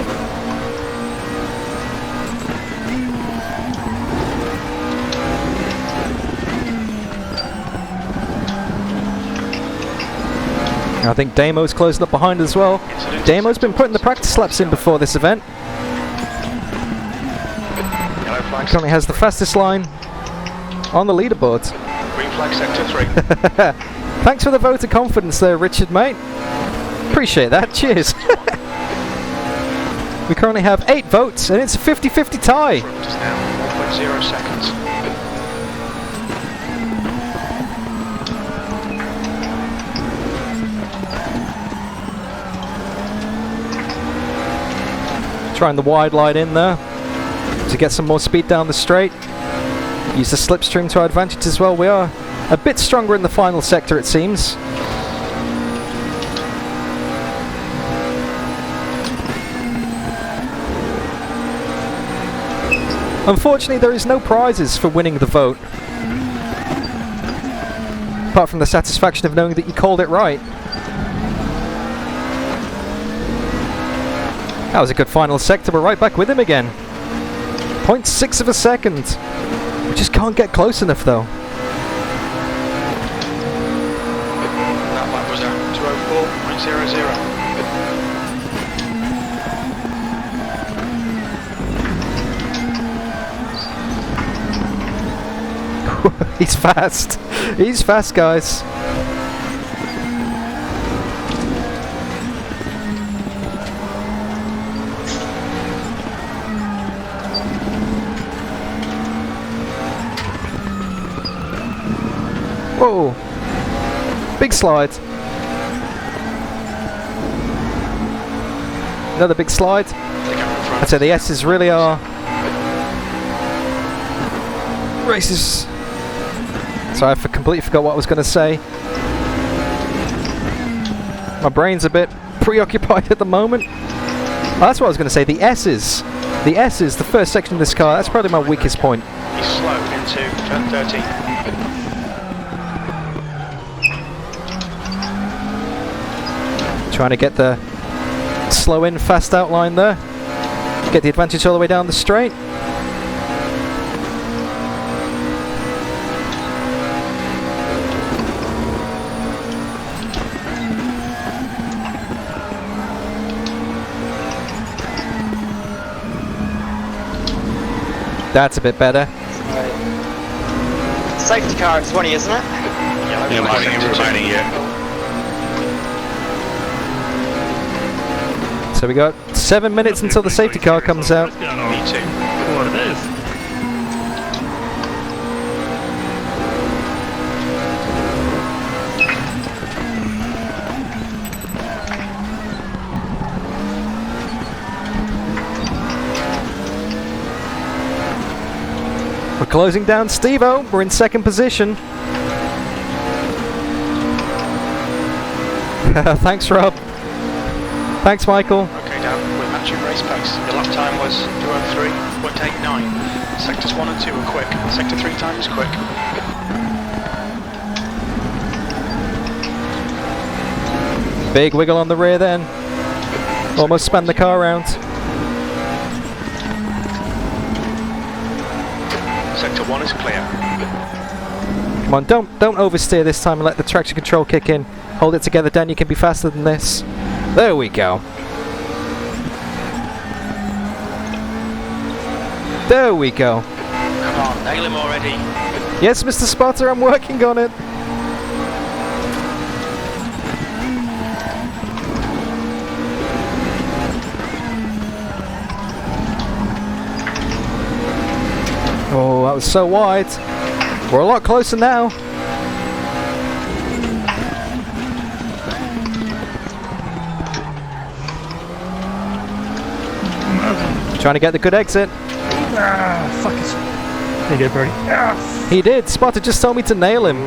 I think Damo's closing up behind as well. Damo's been putting the practice laps in before this event. Currently has the fastest line on the leaderboard. Green flag sector 3. Thanks for the vote of confidence there, Richard, mate. Appreciate that. Cheers. We currently have 8 votes, and it's a 50-50 tie. Front is now 1.0 seconds. Trying the wide line in there to get some more speed down the straight. Use the slipstream to our advantage as well. We are a bit stronger in the final sector, it seems. Unfortunately, there is no prizes for winning the vote, apart from the satisfaction of knowing that you called it right. That was a good final sector. We're right back with him again. 0.6 of a second. We just can't get close enough though. That lap was at 2:04.00. He's fast. He's fast, guys. Whoa! Big slide. Another big slide. I'd say the S's really are races. Sorry, I completely forgot what I was going to say. My brain's a bit preoccupied at the moment. Oh, that's what I was going to say. The S's. The S's, the first section of this car, that's probably my weakest point. He's slow into turn 13. Trying to get the slow in, fast out line there. Get the advantage all the way down the straight. That's a bit better. Safety car at 20, isn't it? Yeah, remaining, yeah. So we got 7 minutes until the safety car comes out. Me too. What it is. We're closing down Steve-O. We're in second position. Thanks, Rob. Thanks, Michael. Okay, Dan, we're matching race pace. Your lap time was 2:03.89. Sectors 1 and 2 are quick. Sector 3 time is quick. Big wiggle on the rear then. Almost spun the car around. Sector 1 is clear. Come on, don't oversteer this time and let the traction control kick in. Hold it together, Dan, you can be faster than this. There we go. There we go. Come on, nail him already. Yes, Mr. Spotter, I'm working on it. Oh, that was so wide. We're a lot closer now. Trying to get the good exit. Ah, fuck it. There you go, Brody. Ah. He did. Spotter just told me to nail him.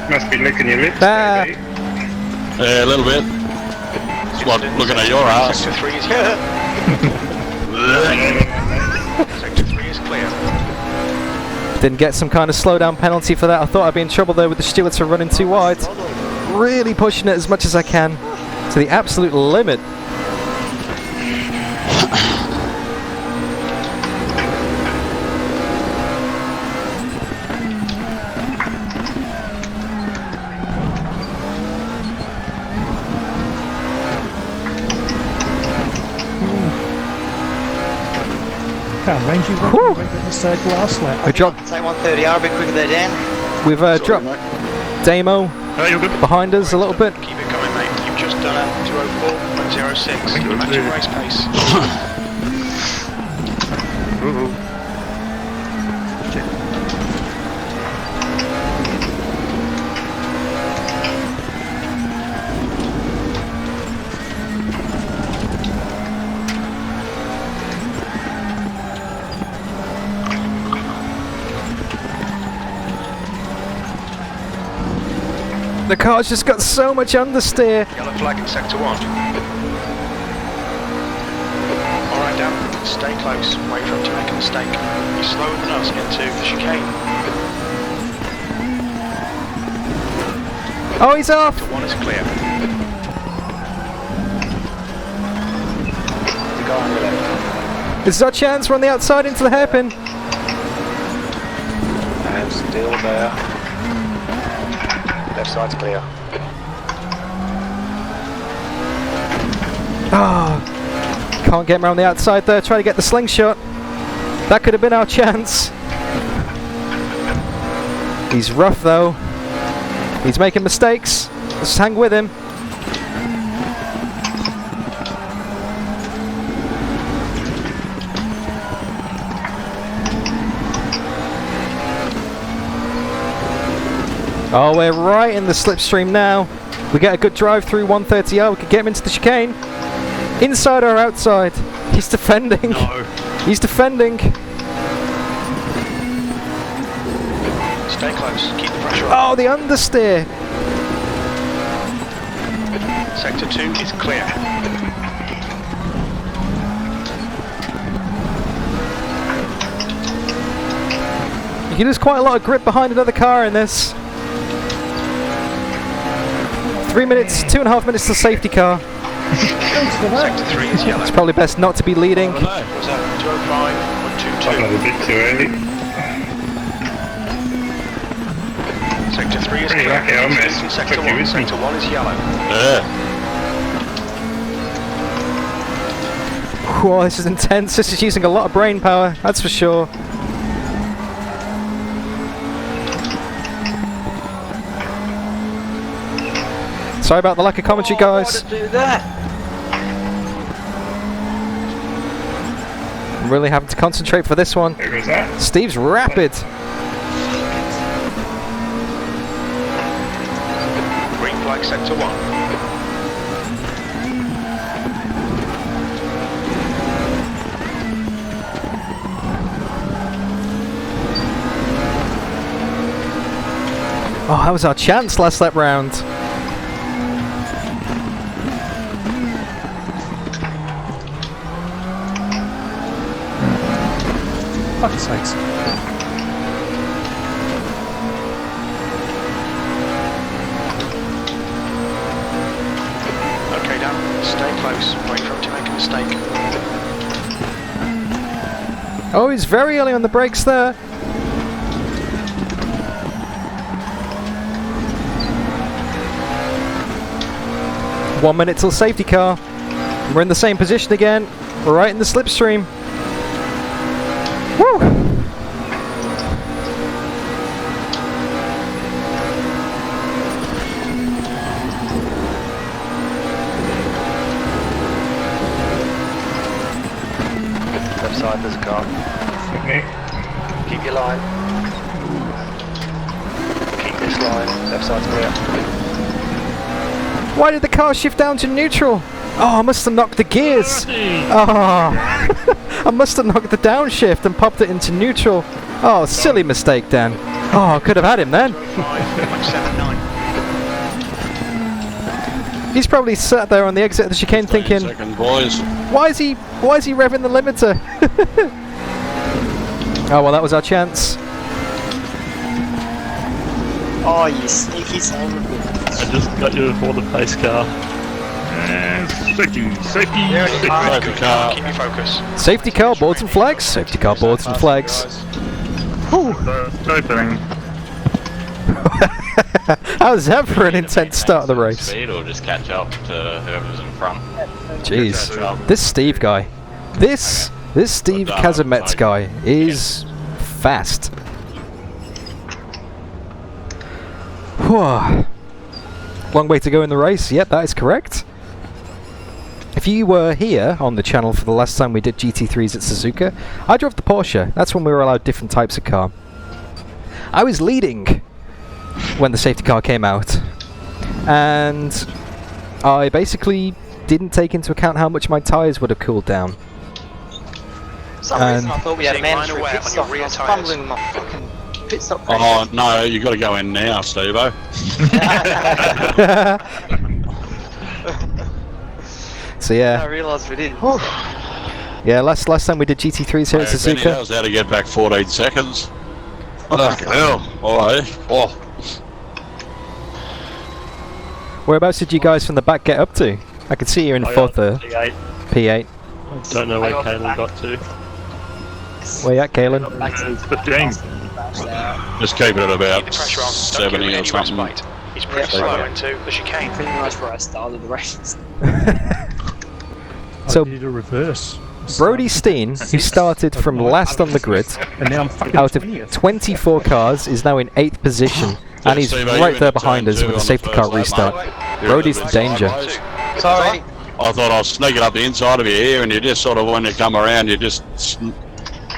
Must be licking your lips. Ah. Yeah, a little bit. What, looking at your ass. Sector 3 is clear. Sector 3 is clear. Didn't get some kind of slowdown penalty for that. I thought I'd be in trouble there with the stewards for running too wide. Really pushing it as much as I can to the absolute limit. Can't range you right in the circle last lap. We dropped. Say 130, I'll be quicker there, Dan. We've dropped Damo behind us a little bit. Keep it going, mate. You've just done a 2:04.06. You're matching race pace. The car's just got so much understeer. Yellow flag in sector 1. Alright, Dan, stay close. Wait for him to make a mistake. You're slower than us into the chicane. Oh, he's off! Sector 1 is clear. The guy on your left. This is our chance. We're on the outside into the hairpin. And still there. Left side's clear. Ah, can't get him around the outside there. Try to get the slingshot. That could have been our chance. He's rough though. He's making mistakes. Let's hang with him. Oh, we're right in the slipstream now. We get a good drive through 130R. We could get him into the chicane. Inside or outside? He's defending. No. He's defending. Stay close. Keep the pressure on. Oh, the understeer. Sector 2 is clear. You can lose quite a lot of grip behind another car in this. 3 minutes, 2.5 minutes to safety car. Sector 3 is yellow. It's probably best not to be leading. Was that 2:05.22? A bit too early. Sector 3 is Pretty clear. lucky I missed. Sector Quickly, 1. isn't it? Sector 1 is yellow. Yeah. Whoa, this is intense. This is using a lot of brain power, that's for sure. Sorry about the lack of commentary, guys. Why did do that? I'm really having to concentrate for this one. Who was that? Steve's rapid. Green flag sector 1. Oh, that was our chance last lap round. Fuck's sakes. Okay, Dan. Stay close. Wait for him to make a mistake. Oh, he's very early on the brakes there. One minute till safety car. We're in the same position again. We're right in the slipstream. Woo! Left side, there's a car. Keep your line. Keep this line. Left side's clear. Why did the car shift down to neutral? Oh, I must have knocked the gears. Oh, I must have knocked the downshift and popped it into neutral. Oh, silly mistake, Dan. Oh, I could have had him then. He's probably sat there on the exit of the chicane thinking, why is he revving the limiter? Oh, well, that was our chance. Oh, you sneaky son of a bitch. I just got you before the pace car. Safety, safety, Safety car. Keep your focus. Safety car, boards and flags. Safety car, boards and flags. Opening. How was that for an intense start of the race? Speed or just catch up to whoever's in front. Jeez, this Steve guy, this Steve Kazamets guy is fast. Whew. Long way to go in the race. Yep, that is correct. If you were here on the channel for the last time we did GT3s at Suzuka, I drove the Porsche. That's when we were allowed different types of car. I was leading when the safety car came out, and I basically didn't take into account how much my tyres would have cooled down. For some reason I thought we had a mandatory pit stop. I was fumbling my fucking pit stop. Oh no, you got to go in now, Steve-o. So yeah. I realised we didn't. Yeah, last time we did GT3s here at Suzuka. Benny knows how to get back 14 seconds. Fucking hell. Alright. Oh. Whereabouts did you guys from the back get up to? I can see you're in fourth there. P8. P8. I don't know where Kalen got to. Where you at, Kalen? Just keep it at about 70 or something. He's pretty slow into the chicane. Pretty much where I started the race. So, I did a reverse. Brody Steen, who started from last on the grid, And now I'm fucking out of 20th. 24 cars, is now in 8th position, and he's right there behind us with the safety car restart. Brody's the danger. Sorry. I thought I was sneaking up the inside of your ear, and you just sort of, when you come around, you just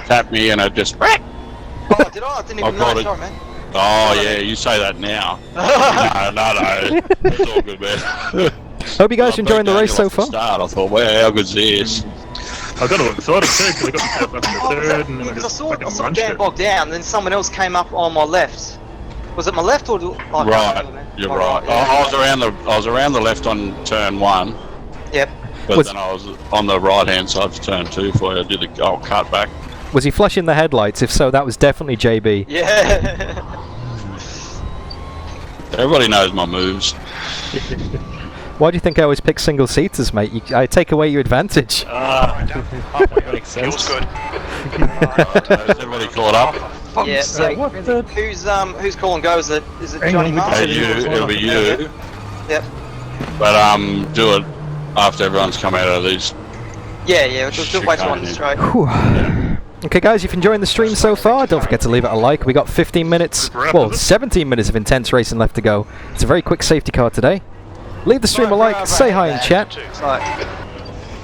tap me, and it just. Oh, did I? I didn't even know. Sorry, man. Oh yeah, you say that now. no, it's all good, man. Hope you guys are enjoying the race so far. Start, I thought, well, how good's this? I got all excited too because I got myself up in the third and then I Because just I fucking saw munched Dan it. bogged down, and then someone else came up on my left. Was it my left or? I can't Right, remember, man. you're My right. yeah. I was around the left on turn 1. Yep. But then I was on the right hand side for turn 2 before I did the cut back. Was he flashing the headlights? If so, that was definitely JB. Yeah. Everybody knows my moves. Why do you think I always pick single seaters, mate? I take away your advantage. Makes sense. Feels good. Is everybody caught up? Yeah. So who's calling go? Is it Johnny Marr? It'll be you. Yep. But do it after everyone's come out of these. Yeah, we'll just wait till one straight. Okay guys, if you're enjoying the stream so far, don't forget to leave it a like. We got 15 minutes, well 17 minutes of intense racing left to go. It's a very quick safety car today. Leave the stream a like, say hi in chat,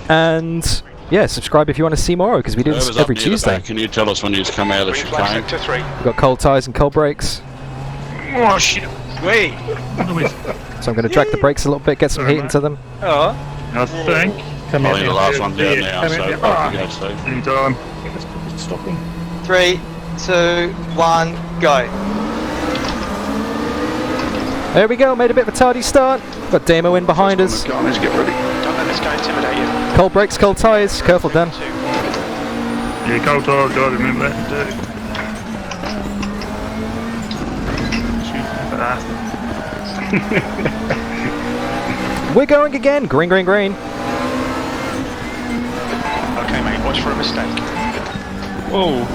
and yeah, subscribe if you want to see more, because we do this every Tuesday. Can you tell us when you come out of the chicane? We've got cold tyres and cold brakes. Oh shit! Wait! So I'm going to drag the brakes a little bit, get some heat into them. Oh. I think. I think the last one's down now, so you go, Steve. Anytime. Stopping. 3, 2, 1, go. There we go, made a bit of a tardy start. Got Damo in behind us. Let's get ready. Don't let this guy intimidate you. Cold brakes, cold tyres. Careful, Dan. Yeah, cold tyres, gotta remember that too. We're going again. Green, green, green. Okay, mate, watch for a mistake. Oh,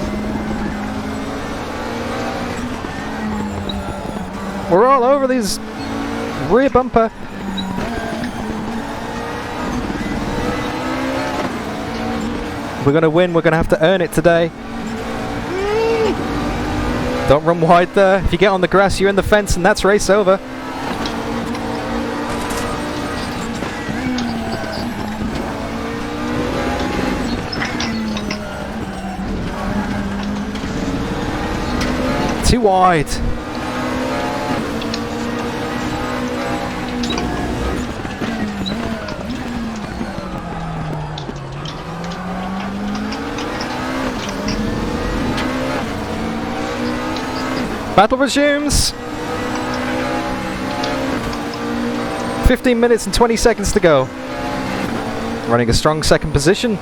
We're all over these rear bumper. We're going to win. We're going to have to earn it today. Don't run wide there. If you get on the grass, you're in the fence, and that's race over. Too wide. Battle resumes. 15 minutes and 20 seconds to go. Running a strong second position.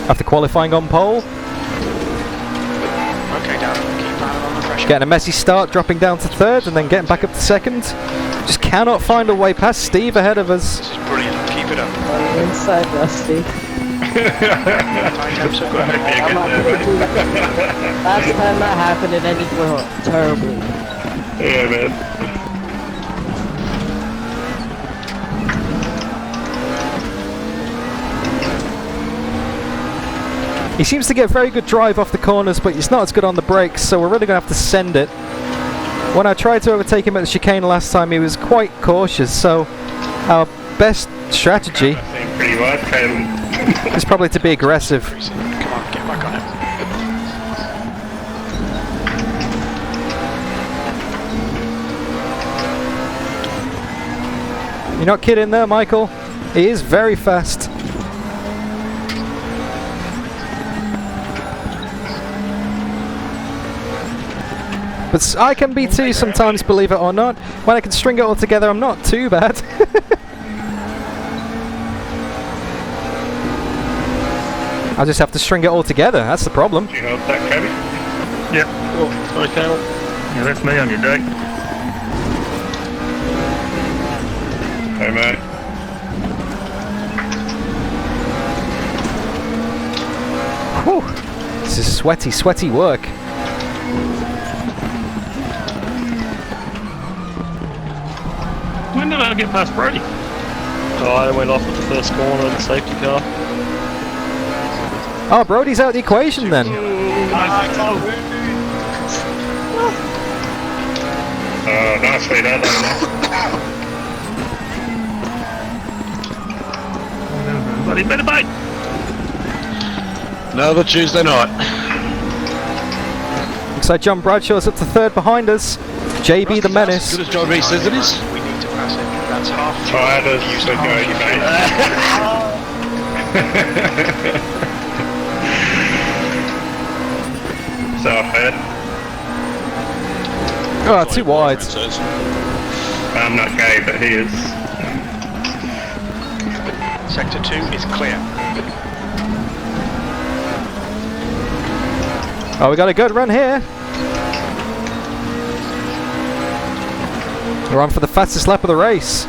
After qualifying on pole. Okay, Dan, keep planning on the pressure. Getting a messy start, dropping down to third, and then getting back up to second. Just cannot find a way past Steve ahead of us. This is brilliant. Keep it up. I'm inside Rusty. Time so good. I'm not gonna do that. Last time that happened, it ended terribly. Yeah, man. He seems to get very good drive off the corners, but he's not as good on the brakes, so we're really going to have to send it. When I tried to overtake him at the chicane last time, he was quite cautious, so our best strategy Pretty wide, Caleb. is probably to be aggressive. Come on, get back on it. You're not kidding there, Michael. He is very fast. But I can be too sometimes, believe it or not. When I can string it all together, I'm not too bad. I just have to string it all together, that's the problem. Do you help that, Cabby? Yep. oh, okay. Yeah, that's me on your deck. Hey, mate. Whew. This is sweaty, sweaty work. When did I get past Brody? Oh, I went off at the first corner in the safety car. Oh, Brody's out the equation then. Nicely done. Bloody better bite. Another Tuesday night. Looks like John Bradshaw's up to third behind us. JB the Menace. Good as John Reese says it is. We need to pass it. That's half. Oh, I had a good go, mate. So bad. Oh, too wide. I'm not gay, but he is. Sector 2 is clear. Oh, we got a good run here. We're on for the fastest lap of the race.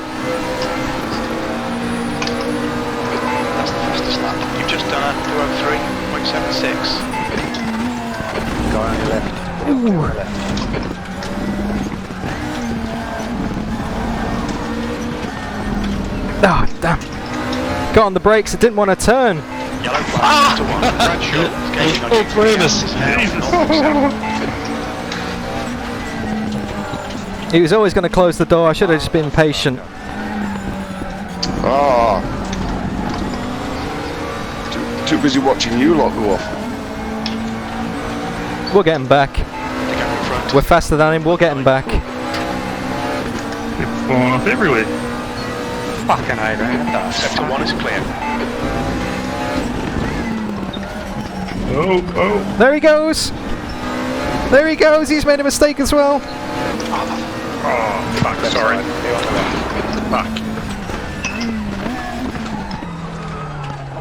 That's the fastest lap. You've just done a 203.76. Go on your left. Ooh. Oh, damn. Got on the brakes, it didn't want to turn. Yellow flag to 1. Bradshaw is gaining on Oh, you. Primus. He was always going to close the door, I should have just been patient. Ah. Too busy watching you lot go off. We'll get him back. We're faster than him, we'll get him back. It's falling off everywhere. Fucking hate that. Sector 1 is clear. Oh. There he goes. There he goes. He's made a mistake as well. Oh, fuck, sorry. Fuck.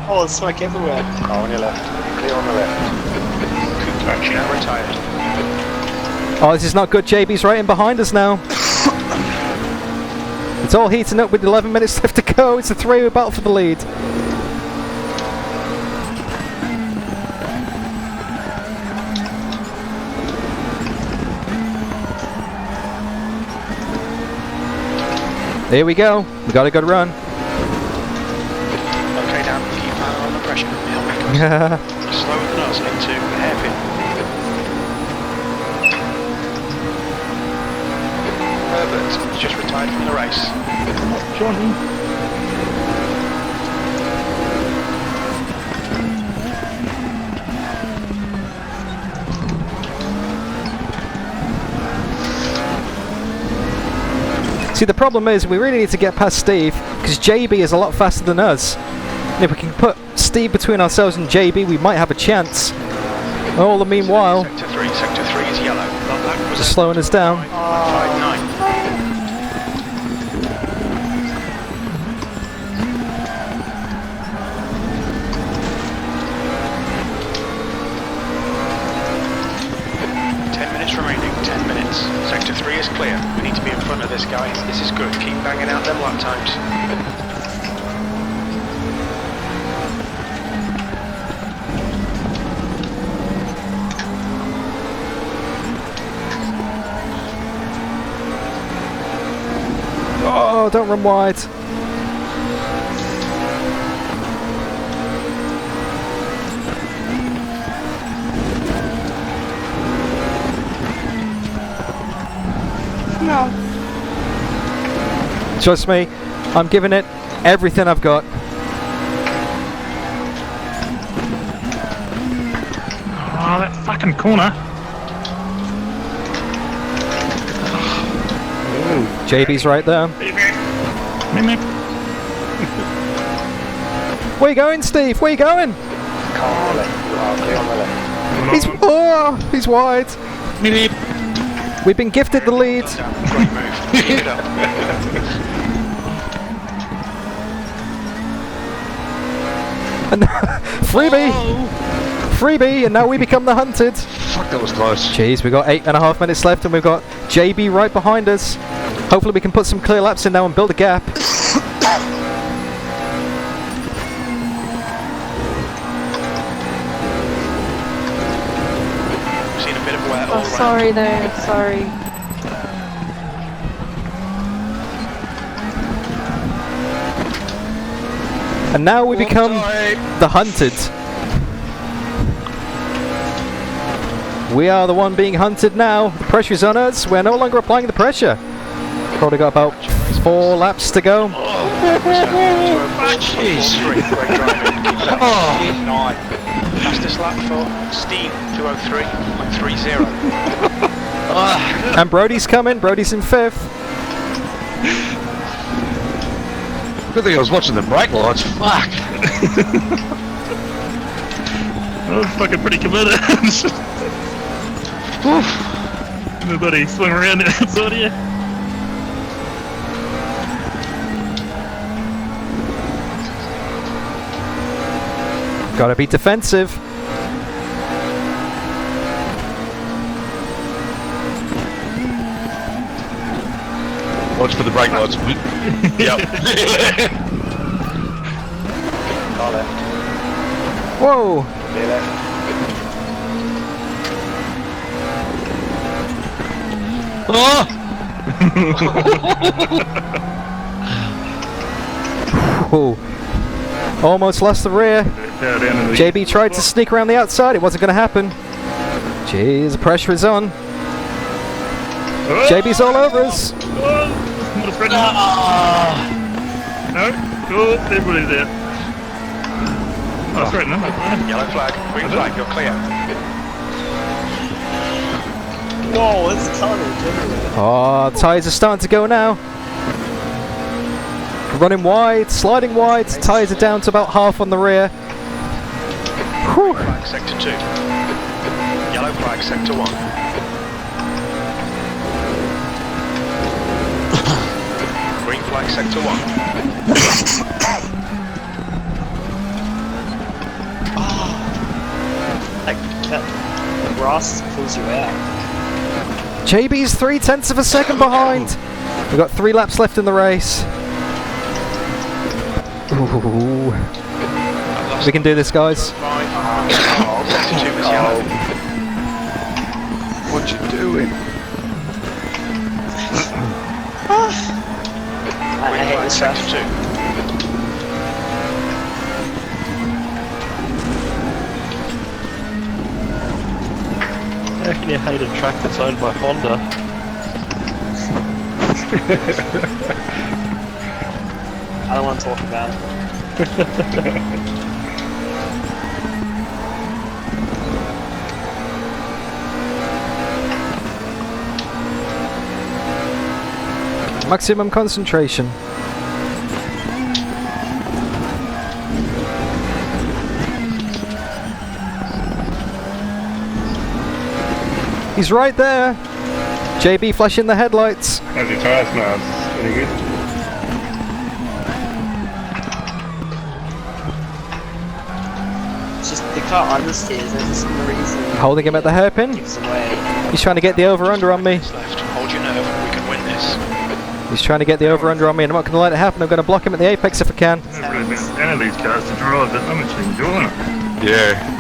Oh, there's smoke everywhere. Car on your left. Clear on the left. Traction now retired. Oh, this is not good. JB's right in behind us now. It's all heating up with 11 minutes left to go. It's a three-way battle for the lead. Here we go. We got a good run. Okay, down. Keep under pressure. Helmet goes. Slow the nose into the hairpin. Herbert just retired from the race. Johnny. See, the problem is we really need to get past Steve because JB is a lot faster than us. And if we can put Steve between ourselves and JB, we might have a chance. All the meanwhile, Sector 3 is yellow. just slowing us down. 5-9. Remaining 10 minutes. Sector 3 is clear. We need to be in front of this guy. This is good. Keep banging out them lap times. Oh, don't run wide. No. Trust me, I'm giving it everything I've got. Oh, that fucking corner. JB's right there. Meep. Where you going, Steve? Where you going? Car on the left. You are clear on the left. He's wide. Meep. We've been gifted the lead. Great move. Keep it up. And freebie, and now we become the hunted. Fuck, that was close. Jeez, we've got 8.5 minutes left, and we've got JB right behind us. Hopefully, we can put some clear laps in now and build a gap. Seen a bit of wear all Oh, sorry there, sorry. And now we become the hunted. We are the one being hunted now. The pressure is on us. We're no longer applying the pressure. Probably got about 4 laps to go. Jeez. Great driving. Keep it up. 9. Fastest lap for Steve, 2:03.30. And Brody's coming. Brody's in 5th. Good thing I was watching the brake lights. Fuck. I was fucking pretty committed. Nobody swung around the outside here. Gotta be defensive. Watch for the brake lights. Yep. Car left. Whoa! Clear left. Whoa. Almost lost the rear. JB tried to sneak around the outside. It wasn't going to happen. Jeez, the pressure is on. JB's all over us. No? Cool, everybody's there. Oh, straight enough. Yellow flag. Green flag. You're clear. Whoa, there's carnage everywhere. Oh, tyres are starting to go now. Running wide, sliding wide. Tyres are down to about half on the rear. Whew. Flag sector 2. Yellow flag sector 1. Green flag sector 1. That Ross pulls you out. JB's 0.3 of a second behind. We've got 3 laps left in the race. Ooh. We can do this, guys. Sector 2 is yellow. What you doing? I hate this stuff. Sector 2. How can you hate a track that's owned by Honda? I don't want to talk about it. Maximum concentration. He's right there. JB flashing the headlights. How's your tyres now? Any good? It's just the car understeers and for some reason Holding him at the hairpin. gives away. He's trying to get the over-under on me. Left. Hold your nerve. We can win this. He's trying to get the over-under on me, and I'm not going to let it happen. I'm going to block him at the apex if I can. There's really been any of these cars to drive that I'm actually enjoying it. Yeah.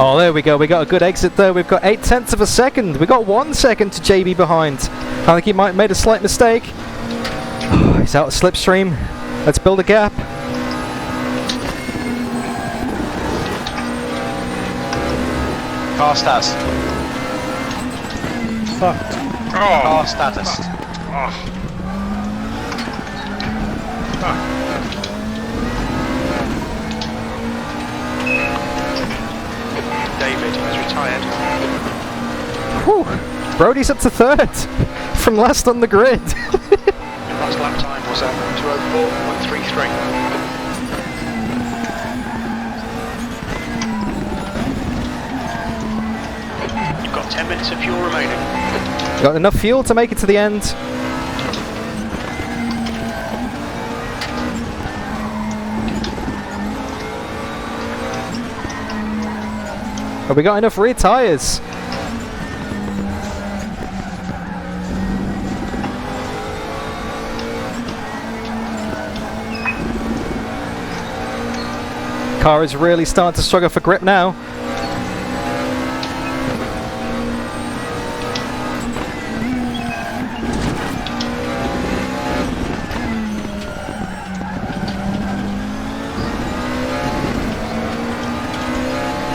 Oh, there we go. We got a good exit there. We've got 0.8 of a second. We got 1 second to JB behind. I think he might have made a slight mistake. He's out of slipstream. Let's build a gap. Car status. Fucked. Car status. David has retired. Whew. Brody's up to 3rd. From last on the grid. Last lap time was at 2:04.33. You've got 10 minutes of fuel remaining. Got enough fuel to make it to the end. Have we got enough rear tyres? Car is really starting to struggle for grip now.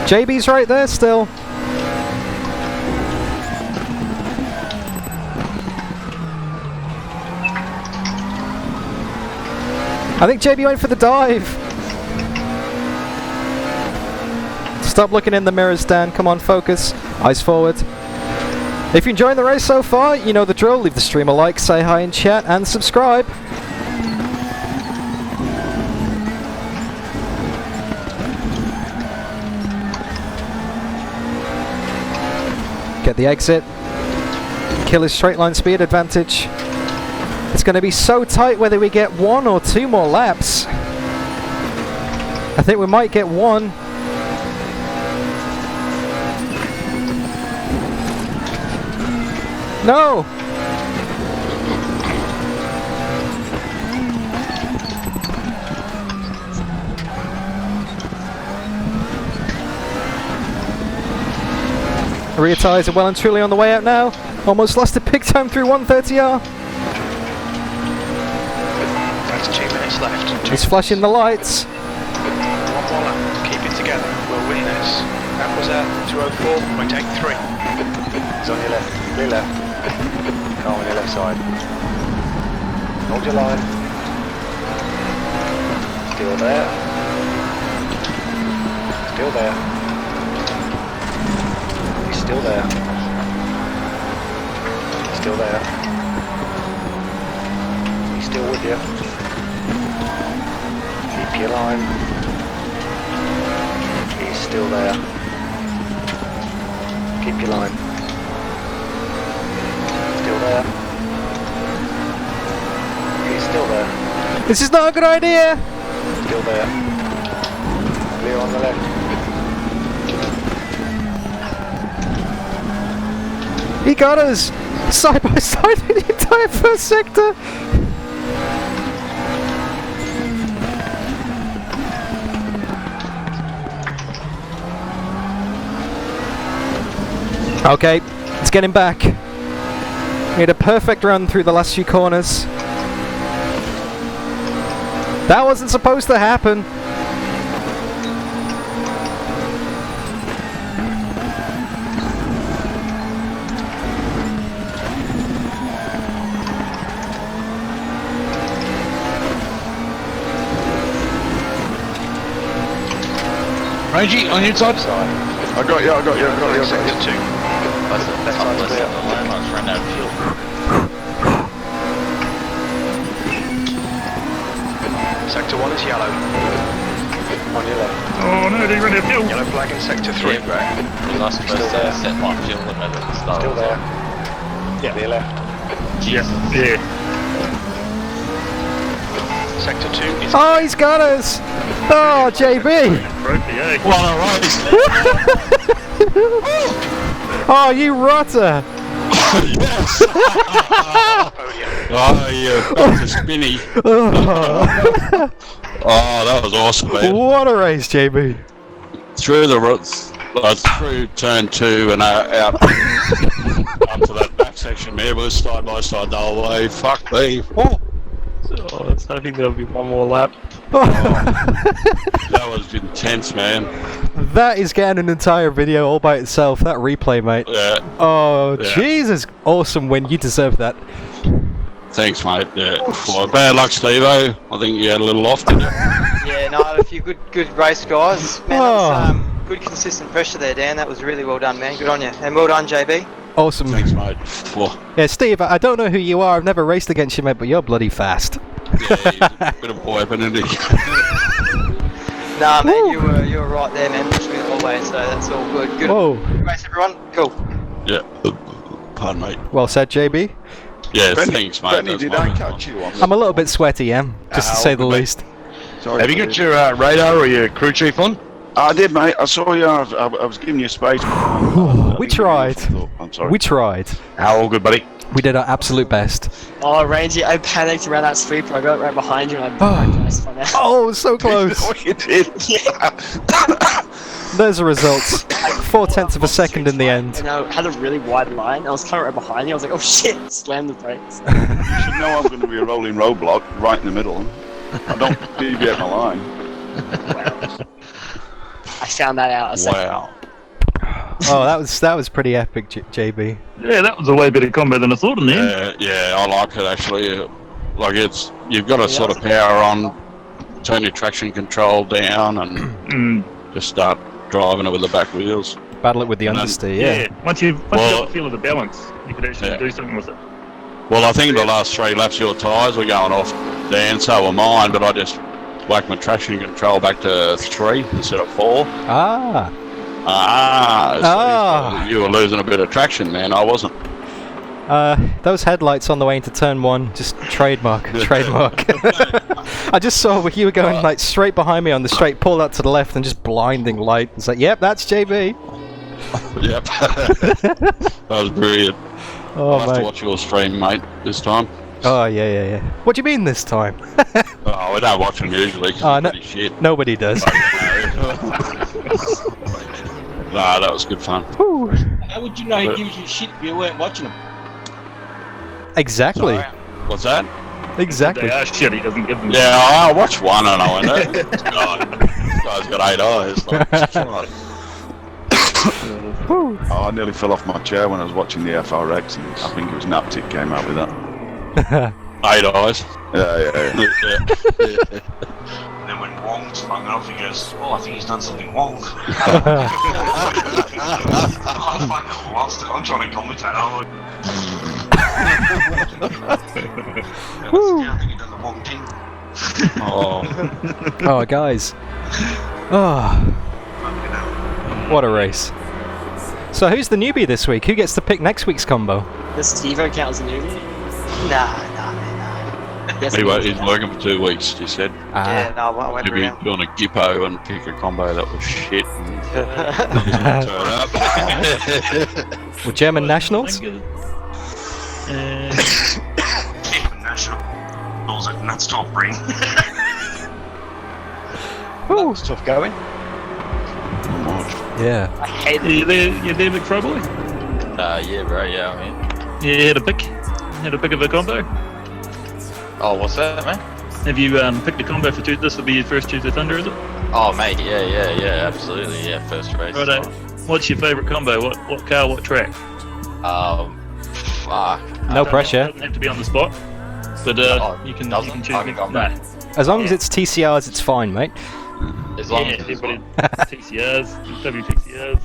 JB's right there still. I think JB went for the dive. Stop looking in the mirrors, Dan. Come on, focus. Eyes forward. If you're enjoying the race so far, you know the drill. Leave the stream a like, say hi in chat, and subscribe. Get the exit. Kill his straight line speed advantage. It's going to be so tight whether we get 1 or 2 more laps. I think we might get 1. No! Rear tyres are well and truly on the way out now. Almost lost a big time through 130R. That's 2 minutes left. He's flashing the lights. 1 more lap. Keep it together. We'll win this. That was at 2:04.83. He's on your left. Clear left. Car on your left side. Hold your line. Still there. Still there. He's still there. Still there. He's still with you. Keep your line. He's still there. Keep your line. Still there. He's still there. This is not a good idea! Still there. Clear on the left. He got us! Side by side in the entire first sector! Okay, let's get him back. He had a perfect run through the last few corners. That wasn't supposed to happen. Rangy, on your inside. I got you. Sector 2. That's the left side of the landmarks ran out of fuel. Sector 1 is yellow. On your left. Oh no, they ran out of fuel. Yellow flag in Sector 3. Last Still there. set my fuel limit at the start. Still there. Yeah. Clear left. Yeah. Sector 2 is... Oh, he's got us! Oh, JB! What a race! Oh, you rotter! Yes! Oh, you Dr. Spinny. Oh, that was awesome, man. What a race, JB! Through the roots, through turn 2 and out up to that back section there, was side by side the whole way. Fuck me. Oh. Oh, I was hoping there'll be one more lap. That was intense, man. That is getting an entire video all by itself, that replay, mate. Yeah. Oh, Yeah. Jesus. Awesome win, you deserve that. Thanks, mate. Yeah. Well, bad luck, Steve-O. I think you had a little off, didn't you? Yeah, no, a few good race guys. Man, that was good consistent pressure there, Dan. That was really well done, man. Good on you. And well done, JB. Awesome. Thanks, mate. Well, Yeah, Steve, I don't know who you are, I've never raced against you, mate, but you're bloody fast. yeah, he's a bit of a weapon, isn't he? Nah, man, you were right there, man. Pushed me the whole way, so that's all good. Good race, everyone. Cool. Yeah. Pardon, mate. Well said, JB. Yeah, thanks, mate. Benny, That's did my I catch you on I'm a little bit sweaty, just to say the least. Sorry, Have you got your radar or your crew chief on? I did, mate. I saw you. I was giving you space. We tried. I'm sorry. We tried. All good, buddy. We did our absolute best. Oh, Rangy, I panicked around that sweeper. I got right behind you and I broke my spun out. Oh, so close. You did. There's the results. 0.4 of a second in the end. And I had a really wide line. I was coming right behind you. I was like, oh shit, slammed the brakes. You should know I'm going to be a rolling roadblock right in the middle. I don't deviate my line. I found that out. Wow. Oh, that was pretty epic, JB. Yeah, that was a way better combo than I thought in the end. Yeah, I like it actually. Like you've got to sort of power on, turn your traction control down, and just start driving it with the back wheels. Battle it with the understeer, yeah. Once you got the feel of the balance, you could actually do something with it. Well, I think the last 3 laps your tyres were going off, Dan, so were mine, but I just whacked my traction control back to 3 instead of 4. So you were losing a bit of traction, man. I wasn't. Those headlights on the way into turn 1, just trademark. I just saw you were going like straight behind me on the straight, pulled out to the left and just blinding light. It's like, yep, that's JB. Yep. That was brilliant. Oh, I'll have mate. to watch your stream, mate, this time. Oh, yeah. What do you mean this time? Oh, we don't watch them usually, because it's pretty shit. Nobody does. Nah, that was good fun. How would you know he gives you shit if you weren't watching him? Exactly. What's that? Exactly. They are shit, he doesn't give them. Yeah, I watched one and I went, God, this guy's got 8 eyes. Like, I nearly fell off my chair when I was watching the FRX, and I think it was Naptic came out with that. 8 eyes. Yeah. And then when Wong sprung off, he goes, "Oh, I think he's done something wrong." I'm trying to commentate. Oh, guys. Oh, what a race. So who's the newbie this week? Who gets to pick next week's combo? Does Steve-O count as a newbie? Nah. Yes, He's working for 2 weeks, you said. Yeah, no, I went He'll be around. doing a Gippo and pick a combo that was shit. And turn up. With German nationals? Nationals at Nuts Top Ring. That's tough going. Yeah. I hate You there, McFry boy? Yeah, bro, yeah, I mean. Yeah, had a pick of a combo. Oh, what's that, man? Have you picked a combo for Tuesday? This will be your first Tuesday Thunder, is it? Oh, mate, yeah, absolutely, yeah, first race. Righto. What's your favourite combo? What car, what track? Fuck. No pressure. Doesn't have to be on the spot, but you can choose. As long as it's TCRs, it's fine, mate. As long as everybody TCRs, WTCRs,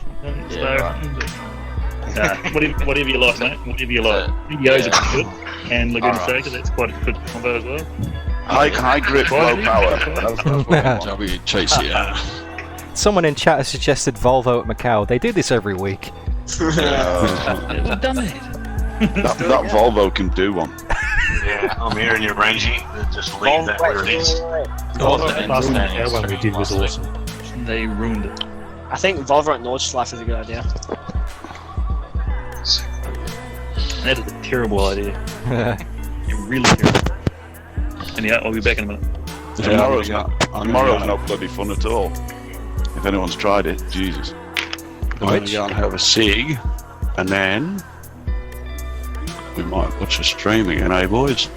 whatever you like, mate. Whatever you like. VDOs are pretty good, and Laguna Seca, that's quite a good combo as well. High grip, low power. WTCR. Someone in chat has suggested Volvo at Macau. They do this every week. We've done that. That Volvo can do one. Yeah, I'm hearing you, Rangy. Just leave that where it is. Last one we did was awesome. They ruined it. I think Volvo at Nordschleife is a good idea. That is a terrible idea. You're really terrible. And yeah, I'll be back in a minute. Tomorrow's not bloody fun at all. If anyone's tried it, Jesus. We're going to go and have a cig, and then we might watch a stream again, eh, boys?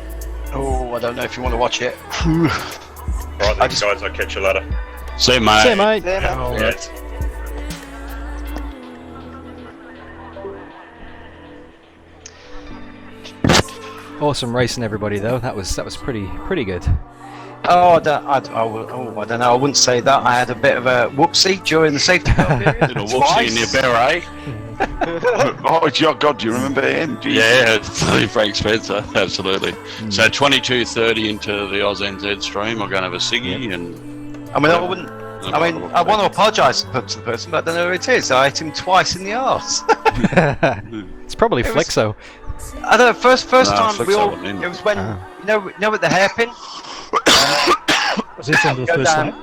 Oh, I don't know if you want to watch it. Right then, guys, I'll catch you later. See you, mate. See you, mate. Yeah. Awesome racing, everybody. Though that was pretty good. Oh, I don't know. I wouldn't say that. I had a bit of a whoopsie during the safety car period. Did a whoopsie in your beret? Oh, God, do you remember him? Jesus. Yeah, it's Frank Spencer, absolutely. So 22:30 into the AUS-NZ stream. I'm going to have a ciggy and. I want to apologise to the person, but I don't know who it is. I hit him twice in the arse. It's probably Flixo. I don't know. First time we Flixo all. wasn't in. It was when you know with the hairpin. Was this on the first lap?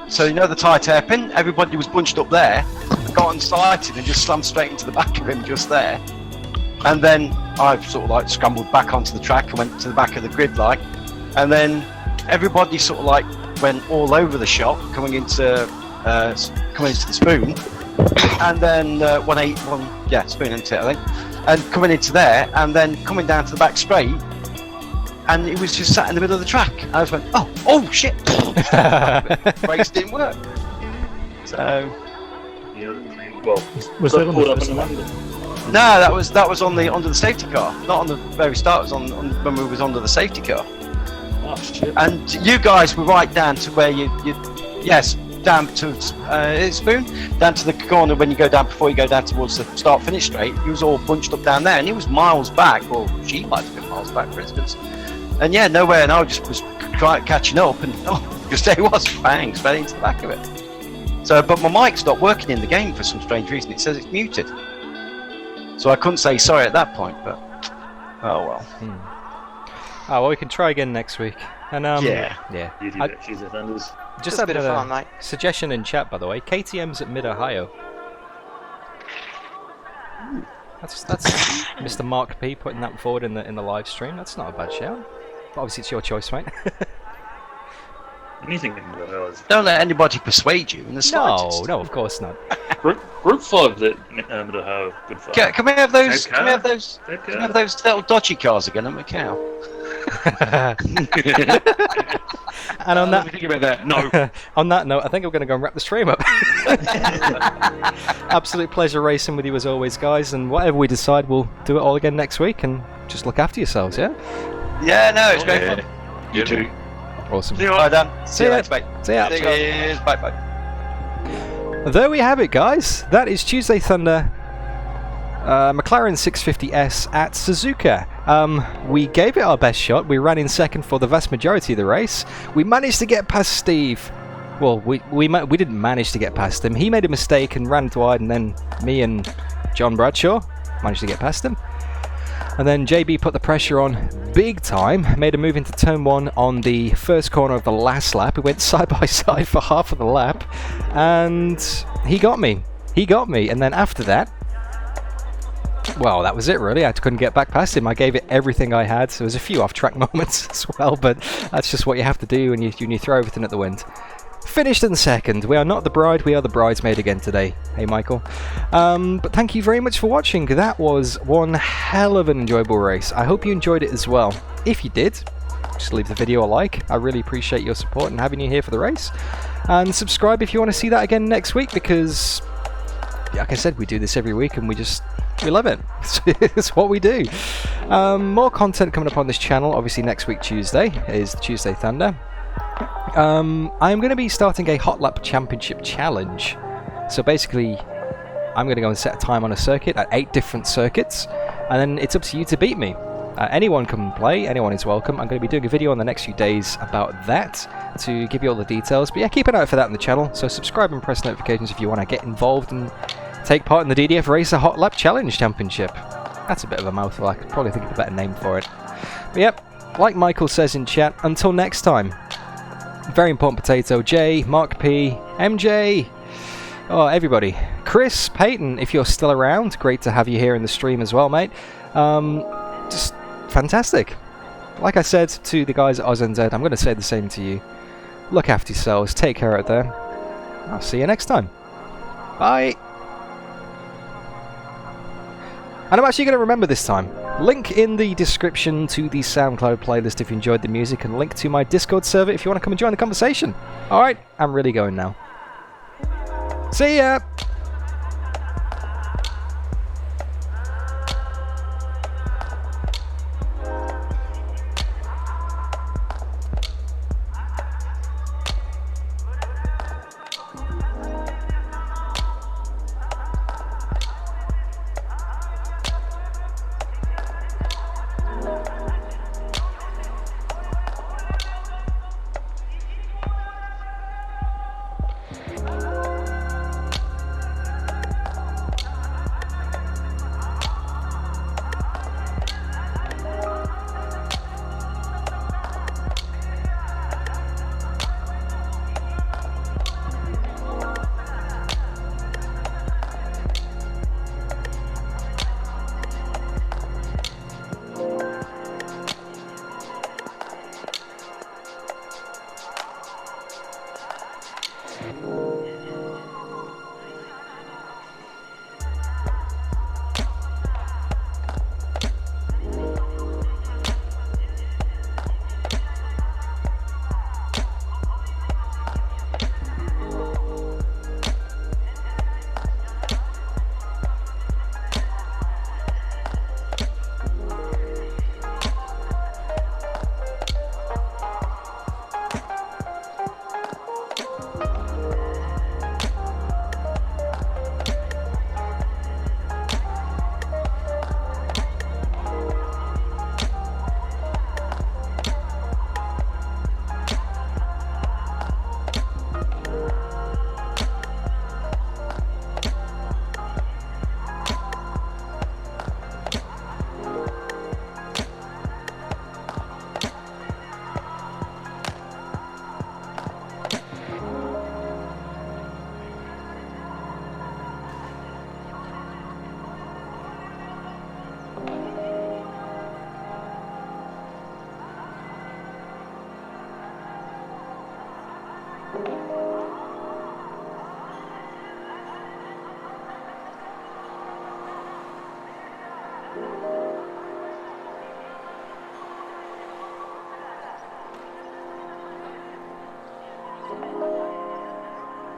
So you know the tight hairpin. Everybody was bunched up there. Got unsighted and just slammed straight into the back of him just there. And then I sort of like scrambled back onto the track and went to the back of the grid line. And then everybody sort of like went all over the shop coming into the spoon. And then spoon into it, I think. And coming into there and then coming down to the back straight. And it was just sat in the middle of the track. And I just went, oh shit! Brakes didn't work. So. Well, was that pulled up in London? No, that was under the safety car. Not on the very start. It was on when we was under the safety car. Oh shit! And you guys were right down to where down to Spoon, down to the corner when you go down before you go down towards the start-finish straight. He was all bunched up down there, and he was miles back, or she might have been miles back, for instance. And yeah, nowhere, and I just was catching up, and just there he was, bang, straight into the back of it. So, but my mic stopped working in the game for some strange reason. It says it's muted, so I couldn't say sorry at that point. But oh well. Oh well, we can try again next week. And yeah. Just had a bit of fun, mate. Suggestion in chat, by the way. KTM's at Mid Ohio. That's Mr. Mark P putting that forward in the live stream. That's not a bad shout. But obviously, it's your choice, mate. Anything in the hell is. Don't let anybody persuade you in the slightest. No, of course not. Group 5 that Idaho, good fun. Can we have those? Can we have those little dodgy cars again at Macau? And on that, think about that. No. On that note, I think I'm going to go and wrap the stream up. Absolute pleasure racing with you as always, guys. And whatever we decide, we'll do it all again next week. And just look after yourselves, yeah? Yeah, no, it's great fun. You too. Awesome. Bye, Dan. See you later, mate. See ya. Cheers. Bye, bye. There we have it, guys. That is Tuesday Thunder McLaren 650s at Suzuka. We gave it our best shot. We ran in second for the vast majority of the race. We managed to get past Steve. Well, we didn't manage to get past him. He made a mistake and ran wide, and then me and John Bradshaw managed to get past him. And then JB put the pressure on big time, made a move into turn 1 on the first corner of the last lap. We went side by side for half of the lap, and he got me. He got me, and then after that, well, that was it really. I couldn't get back past him. I gave it everything I had. So there was a few off-track moments as well, but that's just what you have to do when you throw everything at the wind. Finished in second. We are not the bride, we are the bridesmaid again today. Hey, Michael. But thank you very much for watching. That was one hell of an enjoyable race. I hope you enjoyed it as well. If you did, just leave the video a like. I really appreciate your support and having you here for the race. And subscribe if you want to see that again next week, because, like I said, we do this every week and we love it. It's what we do. More content coming up on this channel. Obviously, next week, Tuesday, is the Tuesday Thunder. I'm going to be starting a Hot Lap Championship challenge. So basically, I'm going to go and set a time on a circuit at 8 different circuits, and then it's up to you to beat me. Anyone can play, anyone is welcome. I'm going to be doing a video in the next few days about that to give you all the details. But yeah, keep an eye out for that on the channel. So subscribe and press notifications if you want to get involved and take part in the DDF Racer Hot Lap Challenge Championship. That's a bit of a mouthful. I could probably think of a better name for it. But yep, like Michael says in chat, until next time. Very important potato, Jay, Mark P, MJ, oh, everybody. Chris, Peyton, if you're still around, great to have you here in the stream as well, mate. Just fantastic. Like I said to the guys at AUS-NZ, I'm going to say the same to you. Look after yourselves, take care out there. I'll see you next time. Bye. And I'm actually going to remember this time. Link in the description to the SoundCloud playlist if you enjoyed the music, and link to my Discord server if you want to come and join the conversation. Alright, I'm really going now. See ya!